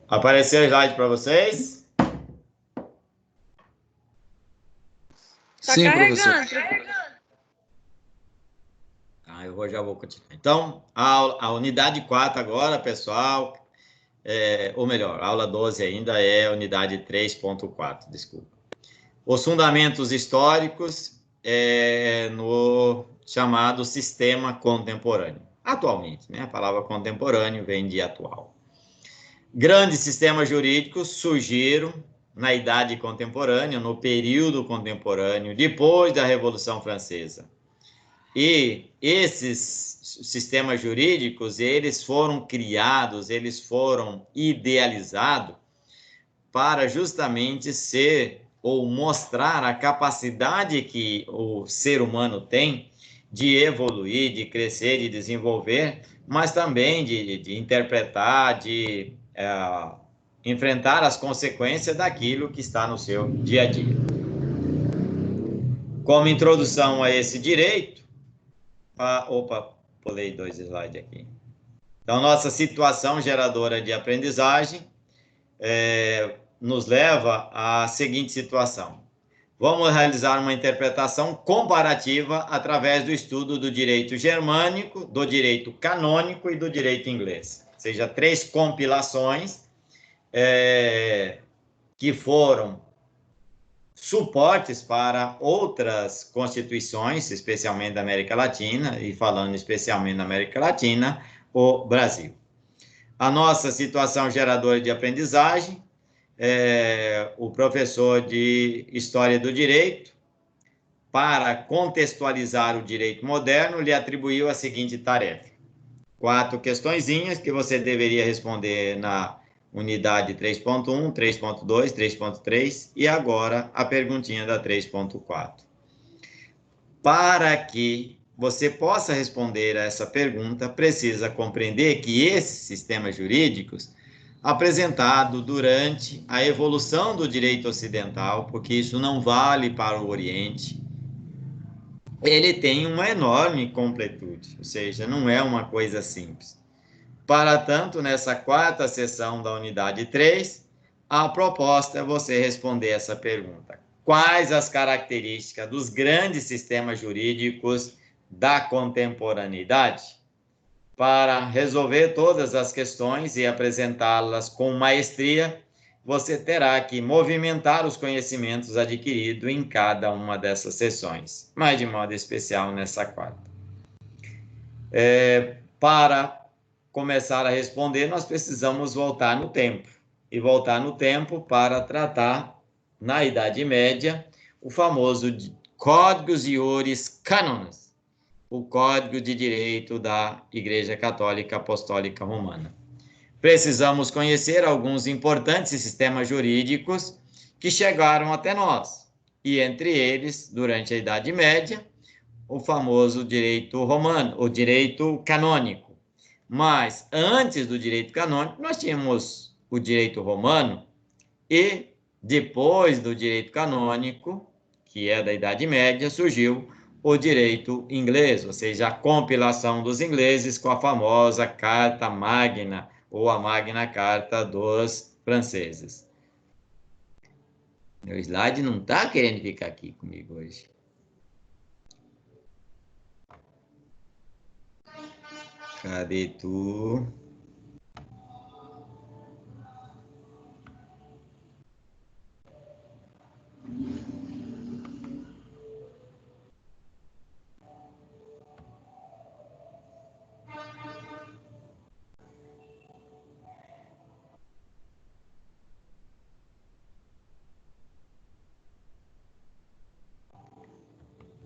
Apareceu o slide para vocês? Sim, professor. Eu já vou continuar. Então, a unidade 4 agora, pessoal, ou melhor, a aula 12 ainda é unidade 3.4, desculpa. Os fundamentos históricos no chamado sistema contemporâneo. Atualmente, né? A palavra contemporâneo vem de atual. Grandes sistemas jurídicos surgiram na idade contemporânea, no período contemporâneo, depois da Revolução Francesa. E esses sistemas jurídicos, eles foram criados, eles foram idealizados para justamente ser ou mostrar a capacidade que o ser humano tem de evoluir, de crescer, de desenvolver, mas também de interpretar, de enfrentar as consequências daquilo que está no seu dia a dia. Como introdução a esse direito, pulei 2 slides aqui. Então, nossa situação geradora de aprendizagem nos leva à seguinte situação. Vamos realizar uma interpretação comparativa através do estudo do direito germânico, do direito canônico e do direito inglês. Ou seja, 3 compilações que foram suportes para outras constituições, especialmente da América Latina, e falando especialmente da América Latina, o Brasil. A nossa situação geradora de aprendizagem, o professor de História do Direito, para contextualizar o direito moderno, lhe atribuiu a seguinte tarefa. 4 questõezinhas que você deveria responder na unidade 3.1, 3.2, 3.3 e agora a perguntinha da 3.4. Para que você possa responder a essa pergunta, precisa compreender que esses sistemas jurídicos, apresentado durante a evolução do direito ocidental, porque isso não vale para o Oriente, ele tem uma enorme completude, ou seja, não é uma coisa simples. Para tanto, nessa 4ª sessão da unidade 3, a proposta é você responder essa pergunta. Quais as características dos grandes sistemas jurídicos da contemporaneidade? Para resolver todas as questões e apresentá-las com maestria, você terá que movimentar os conhecimentos adquiridos em cada uma dessas sessões, mas de modo especial nessa 4ª. Para começar a responder, nós precisamos voltar no tempo. E voltar no tempo para tratar, na Idade Média, o famoso Códigos Iuris Canons, o Código de Direito da Igreja Católica Apostólica Romana. Precisamos conhecer alguns importantes sistemas jurídicos que chegaram até nós, e entre eles, durante a Idade Média, o famoso direito romano, o direito canônico. Mas, antes do direito canônico, nós tínhamos o direito romano, E depois do direito canônico, que é da Idade Média, surgiu o direito inglês, ou seja, a compilação dos ingleses com a famosa Carta Magna, ou a Magna Carta dos franceses. Meu slide não está querendo ficar aqui comigo hoje. Cadê tu?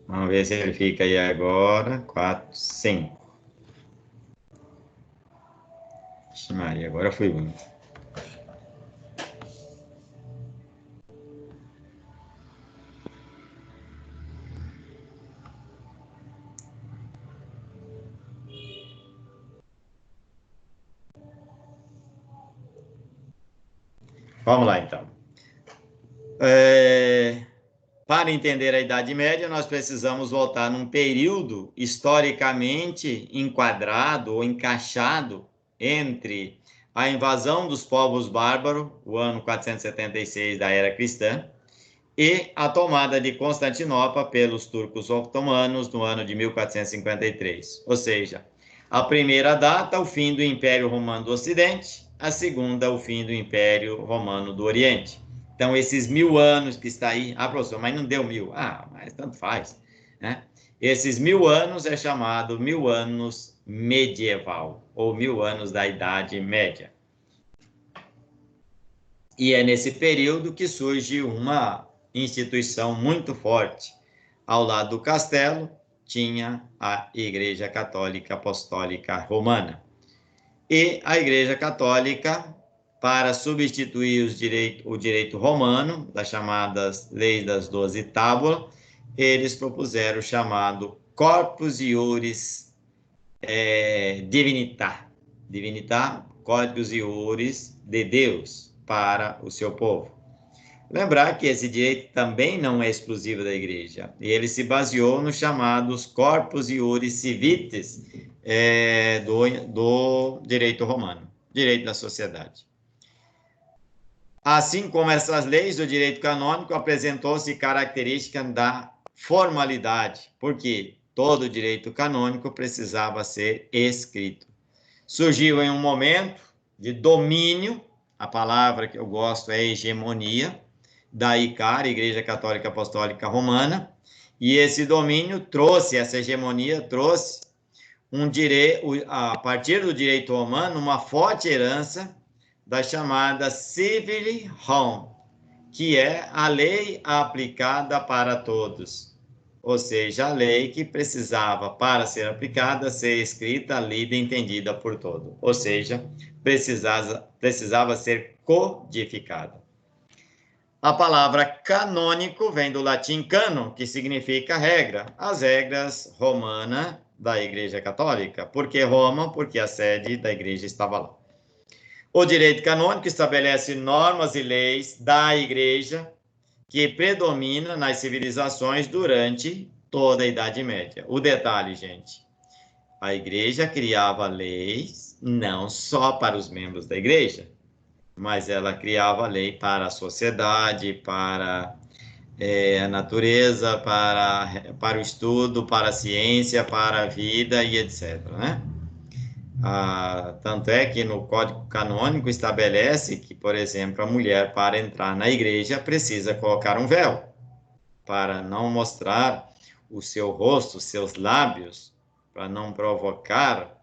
Vamos ver se ele fica aí agora. 4, 5. Maria, agora foi muito. Vamos lá, então. Para entender a Idade Média, nós precisamos voltar num período historicamente enquadrado ou encaixado entre a invasão dos povos bárbaros, o ano 476 da era cristã, e a tomada de Constantinopla pelos turcos otomanos no ano de 1453. Ou seja, a primeira data, o fim do Império Romano do Ocidente, a segunda, o fim do Império Romano do Oriente. Então, esses 1000 anos que está aí, professor, mas não deu 1000. Mas tanto faz, né? Esses 1000 anos é chamado 1000 anos medieval, ou 1000 anos da Idade Média. E é nesse período que surge uma instituição muito forte. Ao lado do castelo, tinha a Igreja Católica Apostólica Romana. E a Igreja Católica, para substituir o direito romano, das chamadas Leis das 12 Tábuas, eles propuseram o chamado Corpus Iuris Divinitas. Divinitas, Corpus Iuris de Deus, para o seu povo. Lembrar que esse direito também não é exclusivo da Igreja. E ele se baseou nos chamados Corpus Iuris Civitas do direito romano, direito da sociedade. Assim como essas leis do direito canônico, apresentou-se característica da formalidade, porque todo direito canônico precisava ser escrito. Surgiu em um momento de domínio, a palavra que eu gosto é hegemonia, da ICAR, Igreja Católica Apostólica Romana, e esse domínio trouxe, essa hegemonia trouxe a partir do direito romano, uma forte herança da chamada Civil Rome, que é a lei aplicada para todos. Ou seja, a lei que precisava, para ser aplicada, ser escrita, lida e entendida por todos. Ou seja, precisava ser codificada. A palavra canônico vem do latim canon, que significa regra. As regras romanas da Igreja Católica. Por que Roma? Porque a sede da Igreja estava lá. O direito canônico estabelece normas e leis da Igreja que predomina nas civilizações durante toda a Idade Média. O detalhe, gente, a Igreja criava leis não só para os membros da Igreja, mas ela criava lei para a sociedade, para a natureza, para o estudo, para a ciência, para a vida e etc., né? Tanto é que no Código Canônico estabelece que, por exemplo, a mulher, para entrar na igreja, precisa colocar um véu, para não mostrar o seu rosto, os seus lábios, para não provocar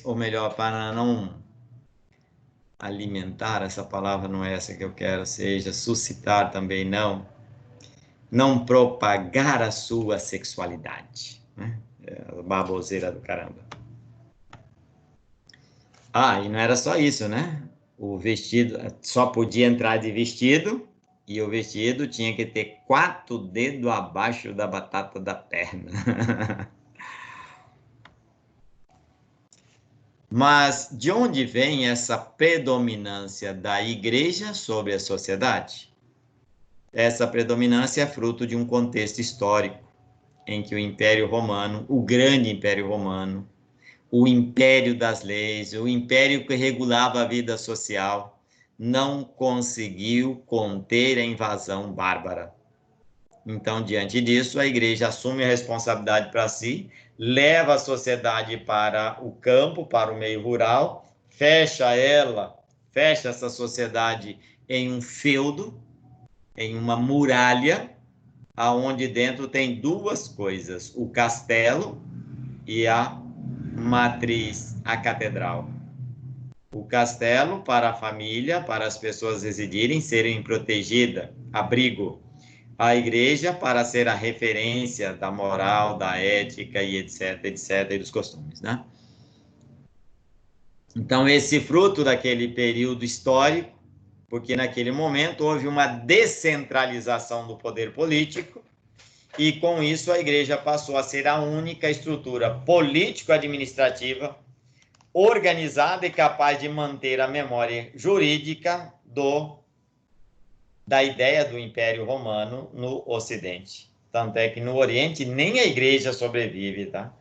ou melhor, para não alimentar, essa palavra não é essa que eu quero, seja suscitar também não propagar a sua sexualidade, né? Baboseira do caramba. E não era só isso, né? O vestido só podia entrar de vestido e o vestido tinha que ter 4 dedos abaixo da batata da perna. Mas de onde vem essa predominância da igreja sobre a sociedade? Essa predominância é fruto de um contexto histórico em que o Império Romano, o grande Império Romano, o império das leis, o império que regulava a vida social, não conseguiu conter a invasão bárbara. Então, diante disso, a igreja assume a responsabilidade para si, leva a sociedade para o campo, para o meio rural, fecha essa sociedade em um feudo, em uma muralha, aonde dentro tem duas coisas, o castelo e a matriz, a catedral. O castelo para a família, para as pessoas residirem, serem protegidas, abrigo. A igreja para ser a referência da moral, da ética e etc, etc, e dos costumes, né? Então, esse fruto daquele período histórico, porque naquele momento houve uma descentralização do poder político, e com isso a igreja passou a ser a única estrutura político-administrativa organizada e capaz de manter a memória jurídica da ideia do Império Romano no Ocidente. Tanto é que no Oriente nem a igreja sobrevive, tá?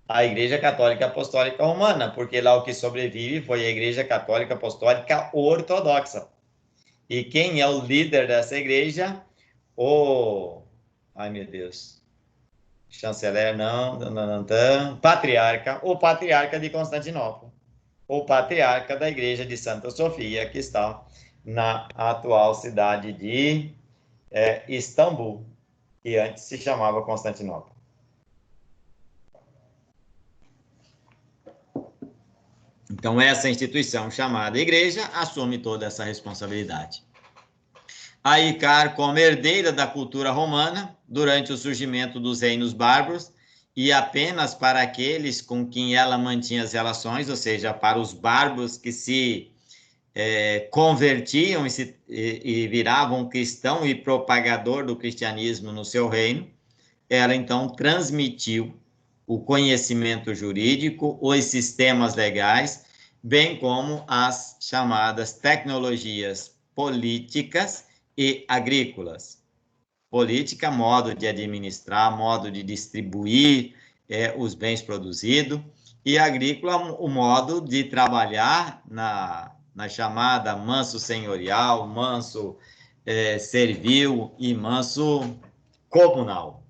A Igreja Católica Apostólica Romana, porque lá o que sobrevive foi a Igreja Católica Apostólica Ortodoxa. E quem é o líder dessa igreja? Ai, meu Deus. Chanceler, patriarca, o patriarca de Constantinopla, o patriarca da igreja de Santa Sofia, que está na atual cidade de Istambul, que antes se chamava Constantinopla. Então, essa instituição chamada igreja assume toda essa responsabilidade. A Icar, como herdeira da cultura romana, durante o surgimento dos reinos bárbaros, e apenas para aqueles com quem ela mantinha as relações, ou seja, para os bárbaros que se convertiam e viravam cristão e propagador do cristianismo no seu reino, ela então transmitiu o conhecimento jurídico, os sistemas legais, bem como as chamadas tecnologias políticas e agrícolas. Política, modo de administrar, modo de distribuir os bens produzidos, e agrícola, o modo de trabalhar na chamada manso senhorial, manso servil e manso comunal.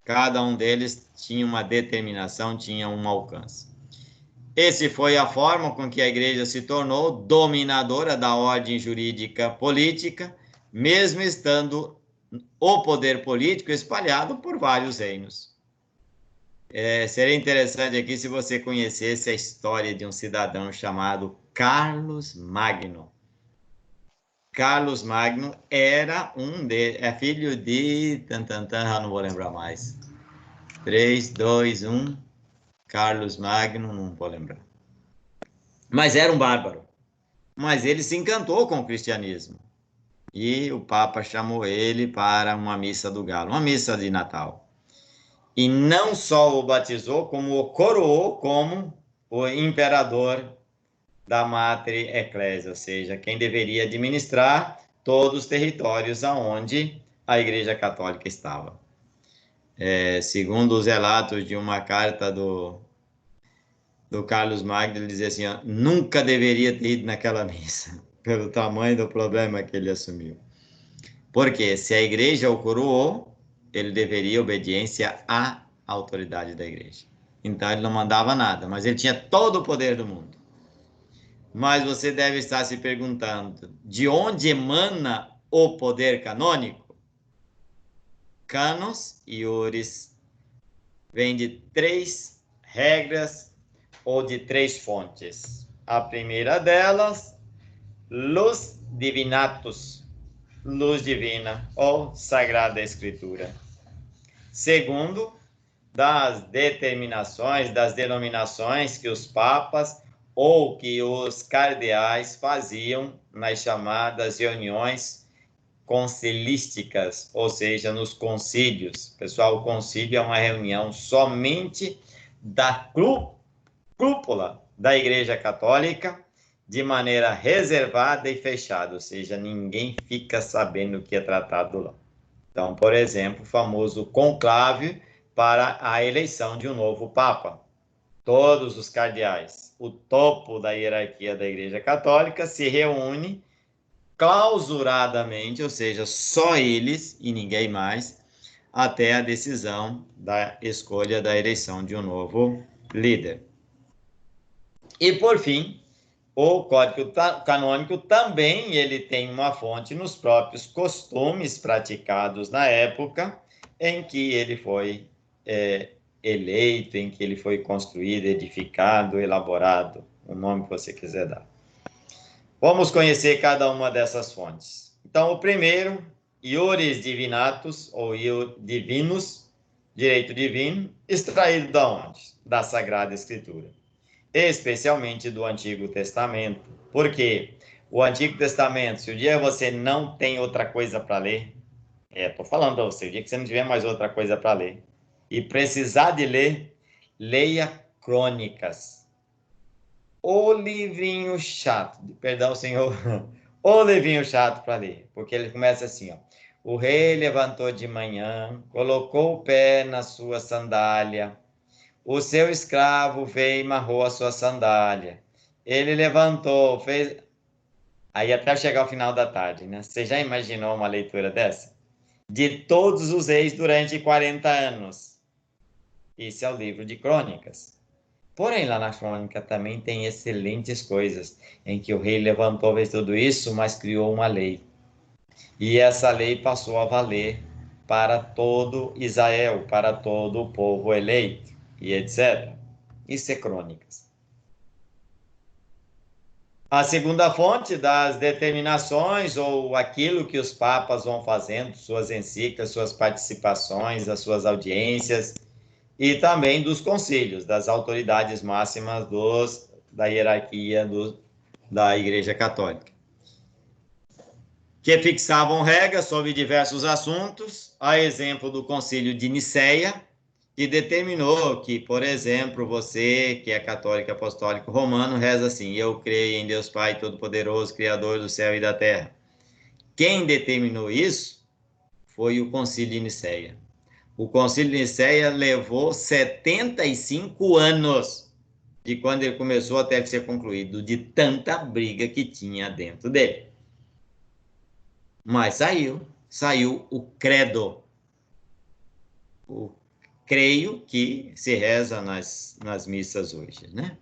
Cada um deles tinha uma determinação, tinha um alcance. Essa foi a forma com que a igreja se tornou dominadora da ordem jurídica política, mesmo estando o poder político espalhado por vários reinos. Seria interessante aqui se você conhecesse a história de um cidadão chamado Carlos Magno. Carlos Magno era filho de... já não vou lembrar mais. 3, 2, 1... Carlos Magno, não vou lembrar. Mas era um bárbaro. Mas ele se encantou com o cristianismo. E o Papa chamou ele para uma missa do Galo, uma missa de Natal. E não só o batizou, como o coroou como o imperador da Mater Ecclesia, ou seja, quem deveria administrar todos os territórios aonde a Igreja Católica estava. Segundo os relatos de uma carta do Carlos Magno, ele dizia assim, nunca deveria ter ido naquela missa, pelo tamanho do problema que ele assumiu. Porque se a igreja o coroou, ele deveria obediência à autoridade da igreja. Então ele não mandava nada, mas ele tinha todo o poder do mundo. Mas você deve estar se perguntando, de onde emana o poder canônico? Canos e iuris vem de 3 regras ou de 3 fontes. A primeira delas, luz divinatus, luz divina ou Sagrada Escritura. Segundo, das determinações, das denominações que os papas ou que os cardeais faziam nas chamadas reuniões concilísticas, ou seja, nos concílios. Pessoal, o concílio é uma reunião somente da cúpula da Igreja Católica de maneira reservada e fechada, ou seja, ninguém fica sabendo o que é tratado lá. Então, por exemplo, o famoso conclave para a eleição de um novo Papa. Todos os cardeais, o topo da hierarquia da Igreja Católica, se reúne clausuradamente, ou seja, só eles e ninguém mais, até a decisão da escolha da eleição de um novo líder. E, por fim, o Código Canônico também ele tem uma fonte nos próprios costumes praticados na época em que ele foi eleito, em que ele foi construído, edificado, elaborado, o nome que você quiser dar. Vamos conhecer cada uma dessas fontes. Então, o primeiro, iuris divinatus, ou divinus, direito divino, extraído da onde? Da Sagrada Escritura. Especialmente do Antigo Testamento. Por quê? O Antigo Testamento, se um dia você não tem outra coisa para ler, estou falando para você, o dia que você não tiver mais outra coisa para ler, e precisar de ler, leia Crônicas. O livrinho chato, perdão, senhor, o livrinho chato para ler, porque ele começa assim, ó. O rei levantou de manhã, colocou o pé na sua sandália, o seu escravo veio e amarrou a sua sandália, ele levantou, fez... Aí até chegar ao final da tarde, né? Você já imaginou uma leitura dessa? De todos os reis durante 40 anos. Esse é o livro de Crônicas. Porém, lá na crônica também tem excelentes coisas, em que o rei levantou, fez tudo isso, mas criou uma lei. E essa lei passou a valer para todo Israel, para todo o povo eleito, e etc. Isso é Crônicas. A segunda fonte das determinações, ou aquilo que os papas vão fazendo, suas encíclicas, suas participações, as suas audiências, e também dos concílios, das autoridades máximas da hierarquia da Igreja Católica, que fixavam regras sobre diversos assuntos, a exemplo do Concílio de Nicéia, que determinou que, por exemplo, você, que é católico apostólico romano, reza assim: eu creio em Deus Pai Todo-Poderoso, Criador do céu e da terra. Quem determinou isso foi o Concílio de Nicéia. O Concílio de Nicéia levou 75 anos de quando ele começou até ser concluído, de tanta briga que tinha dentro dele. Mas saiu o credo. O creio que se reza nas missas hoje, né?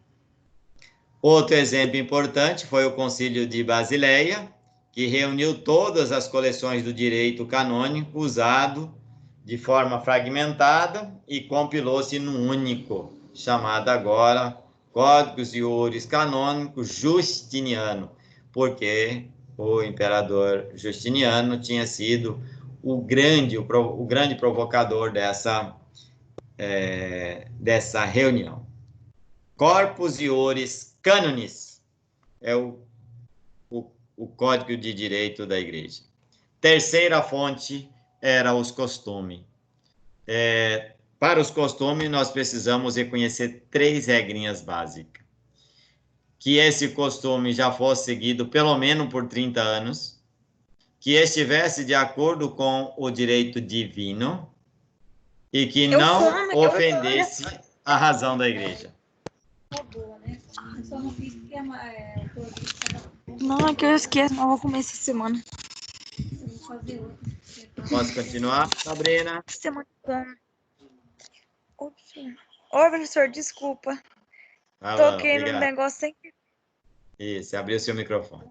Outro exemplo importante foi o Concílio de Basileia, que reuniu todas as coleções do direito canônico usado de forma fragmentada e compilou-se num único, chamado agora Códigos Iuris Canônicos Justiniano, porque o imperador Justiniano tinha sido o grande provocador dessa reunião. Corpus Iuris Canonis é o Código de Direito da Igreja. Terceira fonte era os costumes. Para os costumes, nós precisamos reconhecer 3 regrinhas básicas. Que esse costume já fosse seguido pelo menos por 30 anos, que estivesse de acordo com o direito divino e que não ofendesse a razão da igreja. Não, é que eu esqueço, não vou comer essa semana. Posso continuar, Sabrina? Semana. Oi, professor, desculpa. Toquei no negócio sem... Isso, abriu seu microfone.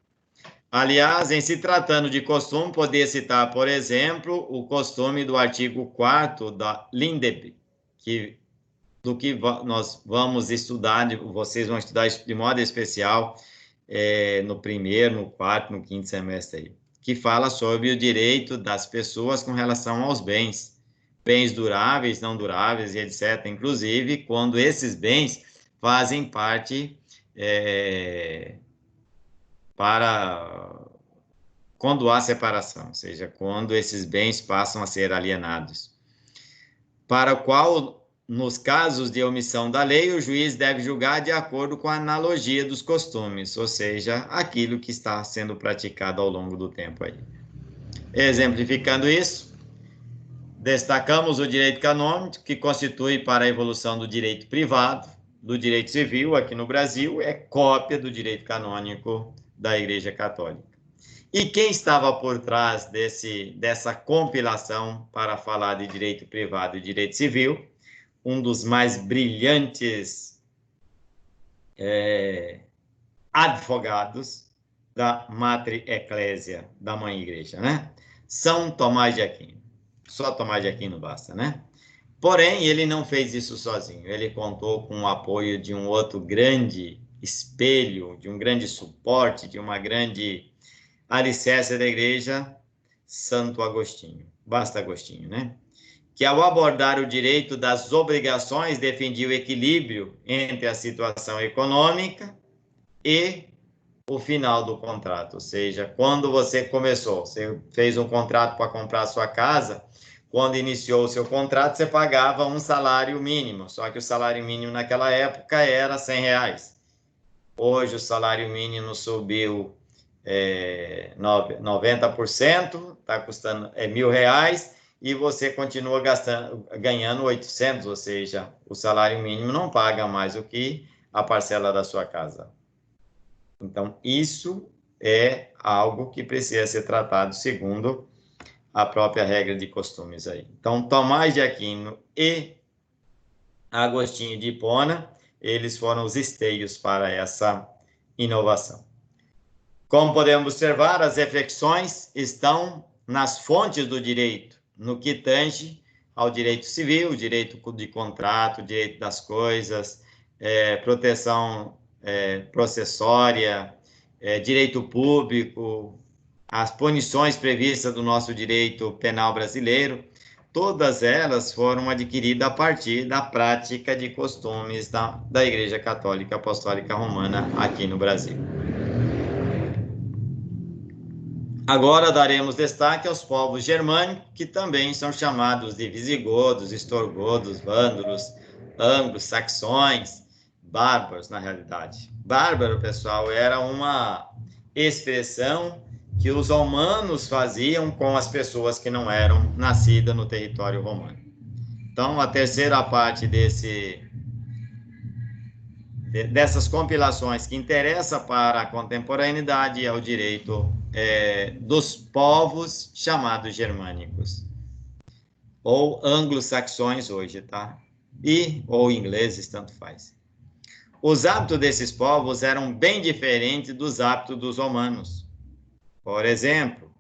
Aliás, em se tratando de costume, poderia citar, por exemplo, o costume do artigo 4º da Lindeb, do que nós vamos estudar, vocês vão estudar de modo especial no primeiro, no quarto, no quinto semestre aí, que fala sobre o direito das pessoas com relação aos bens duráveis, não duráveis e etc. Inclusive, quando esses bens fazem parte quando há separação, ou seja, quando esses bens passam a ser alienados, para o qual nos casos de omissão da lei, o juiz deve julgar de acordo com a analogia dos costumes, ou seja, aquilo que está sendo praticado ao longo do tempo aí. Exemplificando isso, destacamos o direito canônico, que constitui para a evolução do direito privado, do direito civil aqui no Brasil, é cópia do direito canônico da Igreja Católica. E quem estava por trás dessa compilação para falar de direito privado e direito civil? Um dos mais brilhantes advogados da Mater Ecclesia, da Mãe Igreja, né? São Tomás de Aquino. Só Tomás de Aquino basta, né? Porém, ele não fez isso sozinho. Ele contou com o apoio de um outro grande espelho, de um grande suporte, de uma grande alicerce da Igreja, Santo Agostinho. Basta Agostinho, né? Que ao abordar o direito das obrigações, defendia o equilíbrio entre a situação econômica e o final do contrato. Ou seja, quando você começou, você fez um contrato para comprar a sua casa, quando iniciou o seu contrato, você pagava um salário mínimo, só que o salário mínimo naquela época era R$100. Hoje o salário mínimo subiu 90%, está custando R$1.000, e você continua ganhando 800, ou seja, o salário mínimo não paga mais do que a parcela da sua casa. Então, isso é algo que precisa ser tratado segundo a própria regra de costumes aí. Então, Tomás de Aquino e Agostinho de Hipona, eles foram os esteios para essa inovação. Como podemos observar, as reflexões estão nas fontes do direito, no que tange ao direito civil, direito de contrato, direito das coisas, proteção processória, direito público, as punições previstas do nosso direito penal brasileiro, todas elas foram adquiridas a partir da prática de costumes da Igreja Católica Apostólica Romana aqui no Brasil. Agora daremos destaque aos povos germânicos, que também são chamados de visigodos, estrogodos, vândalos, anglo-saxões, bárbaros, na realidade. Bárbaro, pessoal, era uma expressão que os romanos faziam com as pessoas que não eram nascidas no território romano. Então, a terceira parte dessas compilações que interessa para a contemporaneidade é o direito dos povos chamados germânicos, ou anglo-saxões hoje, tá? Ou ingleses, tanto faz. Os hábitos desses povos eram bem diferentes dos hábitos dos romanos. Por exemplo,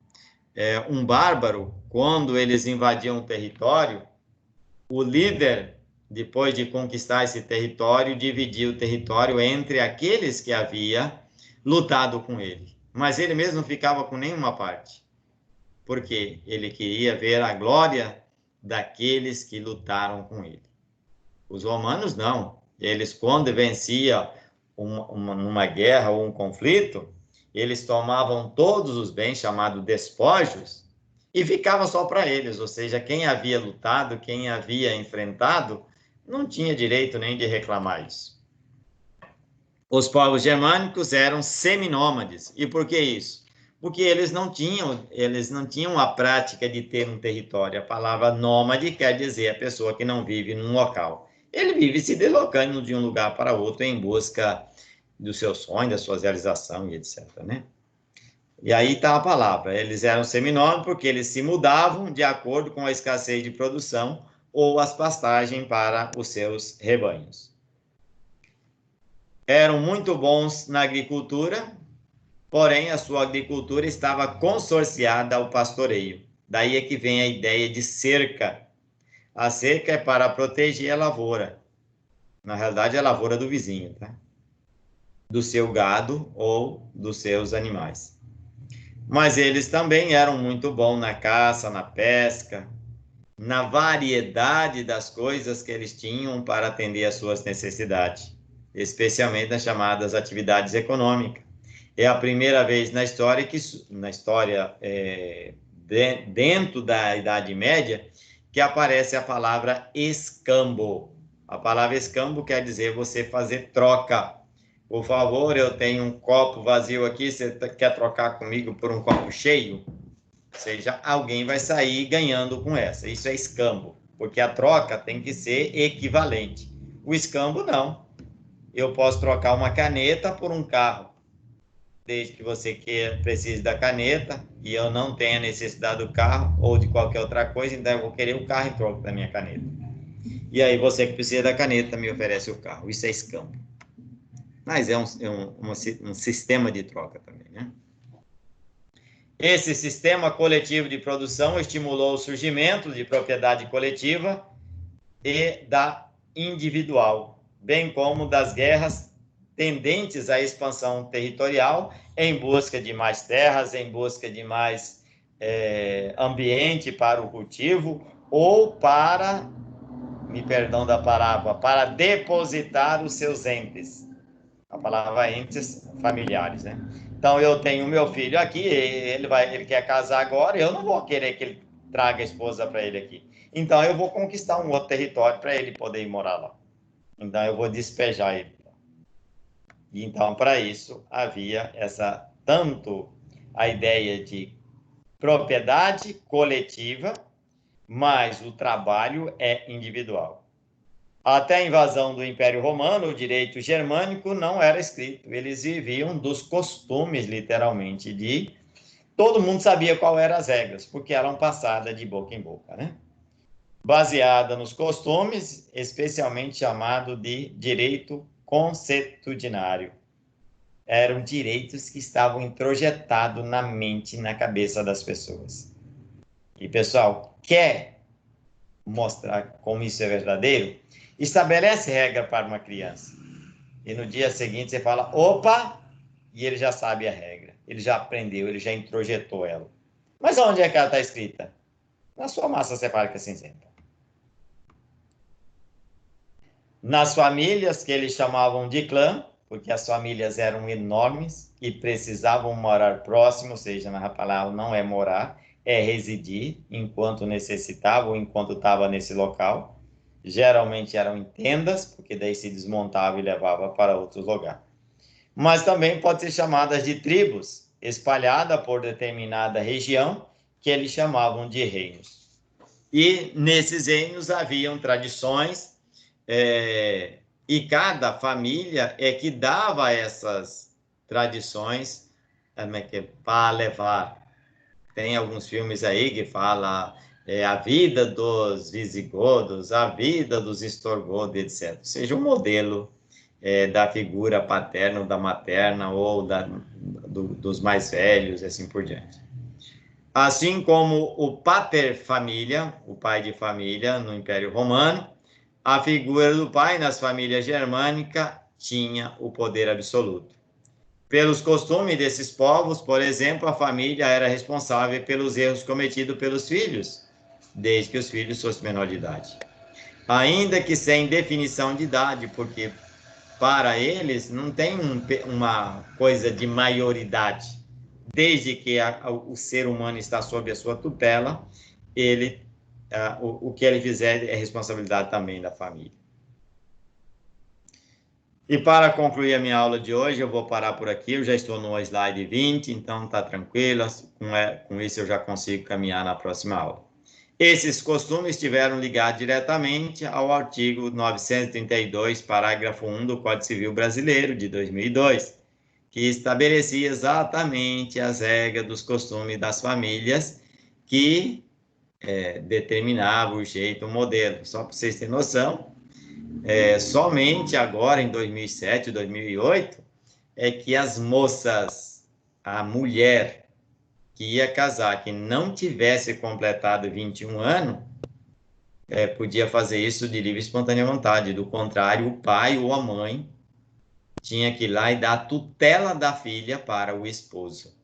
um bárbaro, quando eles invadiam o território, o líder, depois de conquistar esse território, dividia o território entre aqueles que havia lutado com ele. Mas ele mesmo não ficava com nenhuma parte, porque ele queria ver a glória daqueles que lutaram com ele. Os romanos não. Eles, quando venciam uma guerra ou um conflito, eles tomavam todos os bens, chamados despojos, e ficavam só para eles, ou seja, quem havia lutado, quem havia enfrentado, não tinha direito nem de reclamar isso. Os povos germânicos eram seminômades. E por que isso? Porque eles não tinham a prática de ter um território. A palavra nômade quer dizer a pessoa que não vive num local. Ele vive se deslocando de um lugar para outro em busca do seu sonho, da sua realização e etc, né? E aí está a palavra. Eles eram seminômades porque eles se mudavam de acordo com a escassez de produção ou as pastagens para os seus rebanhos. Eram muito bons na agricultura, porém a sua agricultura estava consorciada ao pastoreio. Daí é que vem a ideia de cerca. A cerca é para proteger a lavoura. Na realidade, é a lavoura do vizinho, tá? Do seu gado ou dos seus animais. Mas eles também eram muito bons na caça, na pesca, na variedade das coisas que eles tinham para atender às suas necessidades, especialmente nas chamadas atividades econômicas. É a primeira vez na história dentro da Idade Média, que aparece a palavra escambo. A palavra escambo quer dizer você fazer troca. Por favor, eu tenho um copo vazio aqui, você quer trocar comigo por um copo cheio? Ou seja, alguém vai sair ganhando com essa. Isso é escambo, porque a troca tem que ser equivalente. O escambo, não. Eu posso trocar uma caneta por um carro, desde que você precise da caneta e eu não tenha necessidade do carro ou de qualquer outra coisa, então eu vou querer o carro em troca da minha caneta. E aí você que precisa da caneta me oferece o carro. Isso é escambo. Mas é um sistema de troca também, né? Esse sistema coletivo de produção estimulou o surgimento de propriedade coletiva e da individual, bem como das guerras tendentes à expansão territorial em busca de mais terras, em busca de mais ambiente para o cultivo ou para, me perdão da palavra, para depositar os seus entes. A palavra entes familiares, né? Então, eu tenho meu filho aqui, ele quer casar agora, eu não vou querer que ele traga a esposa para ele aqui. Então, eu vou conquistar um outro território para ele poder ir morar lá. Então, eu vou despejar ele. E, então, para isso, havia tanto a ideia de propriedade coletiva, mas o trabalho é individual. Até a invasão do Império Romano, o direito germânico não era escrito. Eles viviam dos costumes, literalmente, todo mundo sabia qual eram as regras, porque eram passadas de boca em boca, né? Baseada nos costumes, especialmente chamado de direito consuetudinário. Eram direitos que estavam introjetados na mente, na cabeça das pessoas. E, pessoal, quer mostrar como isso é verdadeiro? Estabelece regra para uma criança. E no dia seguinte você fala, opa, e ele já sabe a regra. Ele já aprendeu, ele já introjetou ela. Mas onde é que ela está escrita? Na sua massa cefálica cinzenta. Nas famílias que eles chamavam de clã, porque as famílias eram enormes e precisavam morar próximo, ou seja, na palavra não é morar, é residir enquanto necessitava ou enquanto estava nesse local. Geralmente eram em tendas, porque daí se desmontava e levava para outros lugares. Mas também pode ser chamadas de tribos, espalhada por determinada região, que eles chamavam de reinos. E nesses reinos haviam tradições, e cada família é que dava essas tradições para levar. Tem alguns filmes aí que falam a vida dos visigodos, a vida dos estorgodos, etc. Ou seja, um modelo da figura paterna ou da materna ou dos mais velhos, assim por diante. Assim como o pater família, o pai de família no Império Romano, a figura do pai nas famílias germânicas tinha o poder absoluto. Pelos costumes desses povos, por exemplo, a família era responsável pelos erros cometidos pelos filhos, desde que os filhos fossem menor de idade. Ainda que sem definição de idade, porque para eles não tem uma coisa de maioridade. Desde que o ser humano está sob a sua tutela, o que ele fizer é responsabilidade também da família. E para concluir a minha aula de hoje, eu vou parar por aqui. Eu já estou no slide 20, então está tranquilo. Com isso eu já consigo caminhar na próxima aula. Esses costumes estiveram ligados diretamente ao artigo 932, parágrafo 1 do Código Civil Brasileiro, de 2002, que estabelecia exatamente as regras dos costumes das famílias que determinava o jeito, o modelo. Só para vocês terem noção, somente agora, em 2007, 2008, é que as moças, a mulher que ia casar, que não tivesse completado 21 anos, podia fazer isso de livre e espontânea vontade. Do contrário, o pai ou a mãe tinha que ir lá e dar a tutela da filha para o esposo.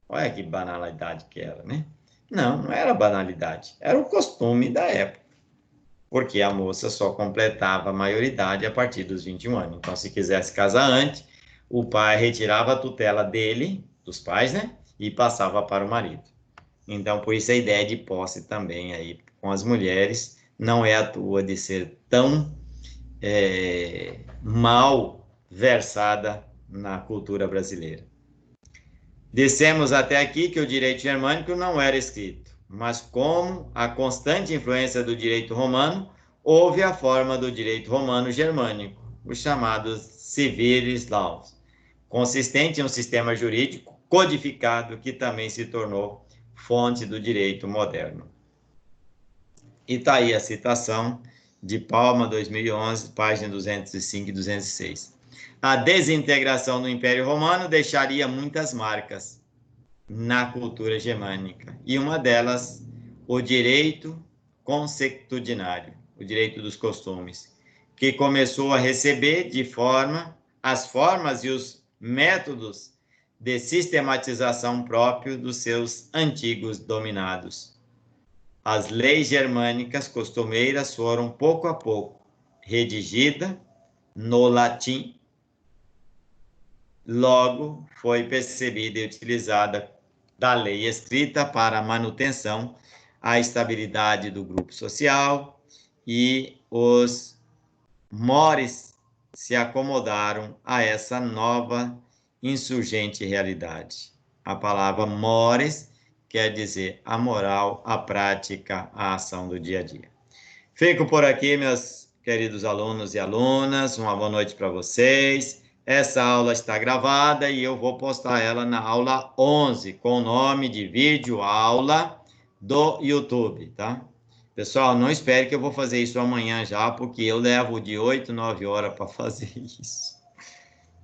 Olha que banalidade que era, né? Não era banalidade, era o costume da época. Porque a moça só completava a maioridade a partir dos 21 anos. Então, se quisesse casar antes, o pai retirava a tutela dele, dos pais, né? E passava para o marido. Então, por isso a ideia de posse também aí com as mulheres não é à toa de ser tão mal versada na cultura brasileira. Dissemos até aqui que o direito germânico não era escrito, mas como a constante influência do direito romano, houve a forma do direito romano germânico, os chamados civilis laws, consistente em um sistema jurídico codificado que também se tornou fonte do direito moderno. E está aí a citação de Palma, 2011, página 205 e 206. A desintegração do Império Romano deixaria muitas marcas na cultura germânica, e uma delas, o direito consuetudinário, o direito dos costumes, que começou a receber as formas e os métodos de sistematização próprios dos seus antigos dominados. As leis germânicas costumeiras foram, pouco a pouco, redigidas no latim. Logo, foi percebida e utilizada da lei escrita para a manutenção, a estabilidade do grupo social, e os mores se acomodaram a essa nova insurgente realidade. A palavra mores quer dizer a moral, a prática, a ação do dia a dia. Fico por aqui, meus queridos alunos e alunas. Uma boa noite para vocês. Essa aula está gravada e eu vou postar ela na aula 11, com o nome de vídeo aula do YouTube, tá? Pessoal, não espere que eu vou fazer isso amanhã já, porque eu levo de 8, 9 horas para fazer isso.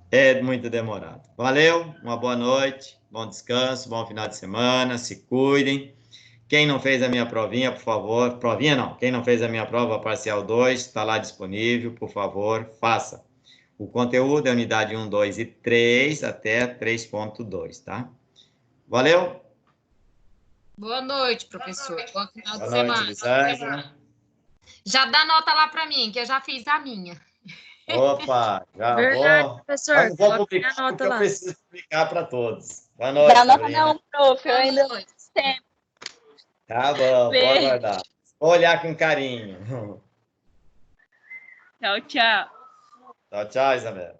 É muito demorado. Valeu, uma boa noite, bom descanso, bom final de semana, se cuidem. Quem não fez a minha provinha, por favor, provinha não, quem não fez a minha prova parcial 2, está lá disponível, por favor, faça. O conteúdo é unidade 1, 2 e 3 até 3.2, tá? Valeu? Boa noite, professor. Bom final de Boa semana. noite, Elisângela. Já dá nota lá para mim, que eu já fiz a minha. Opa, já Verdade, vou. professor. Mas não vou Coloque publicar a nota porque eu lá. preciso publicar para todos. Boa noite, Dá nota Sabrina. não, prof. Eu Boa ainda noite. tempo. Tá bom, vou Beijo. aguardar. Vou olhar com carinho. Tchau, tchau. Tchau, tchau, Isabela.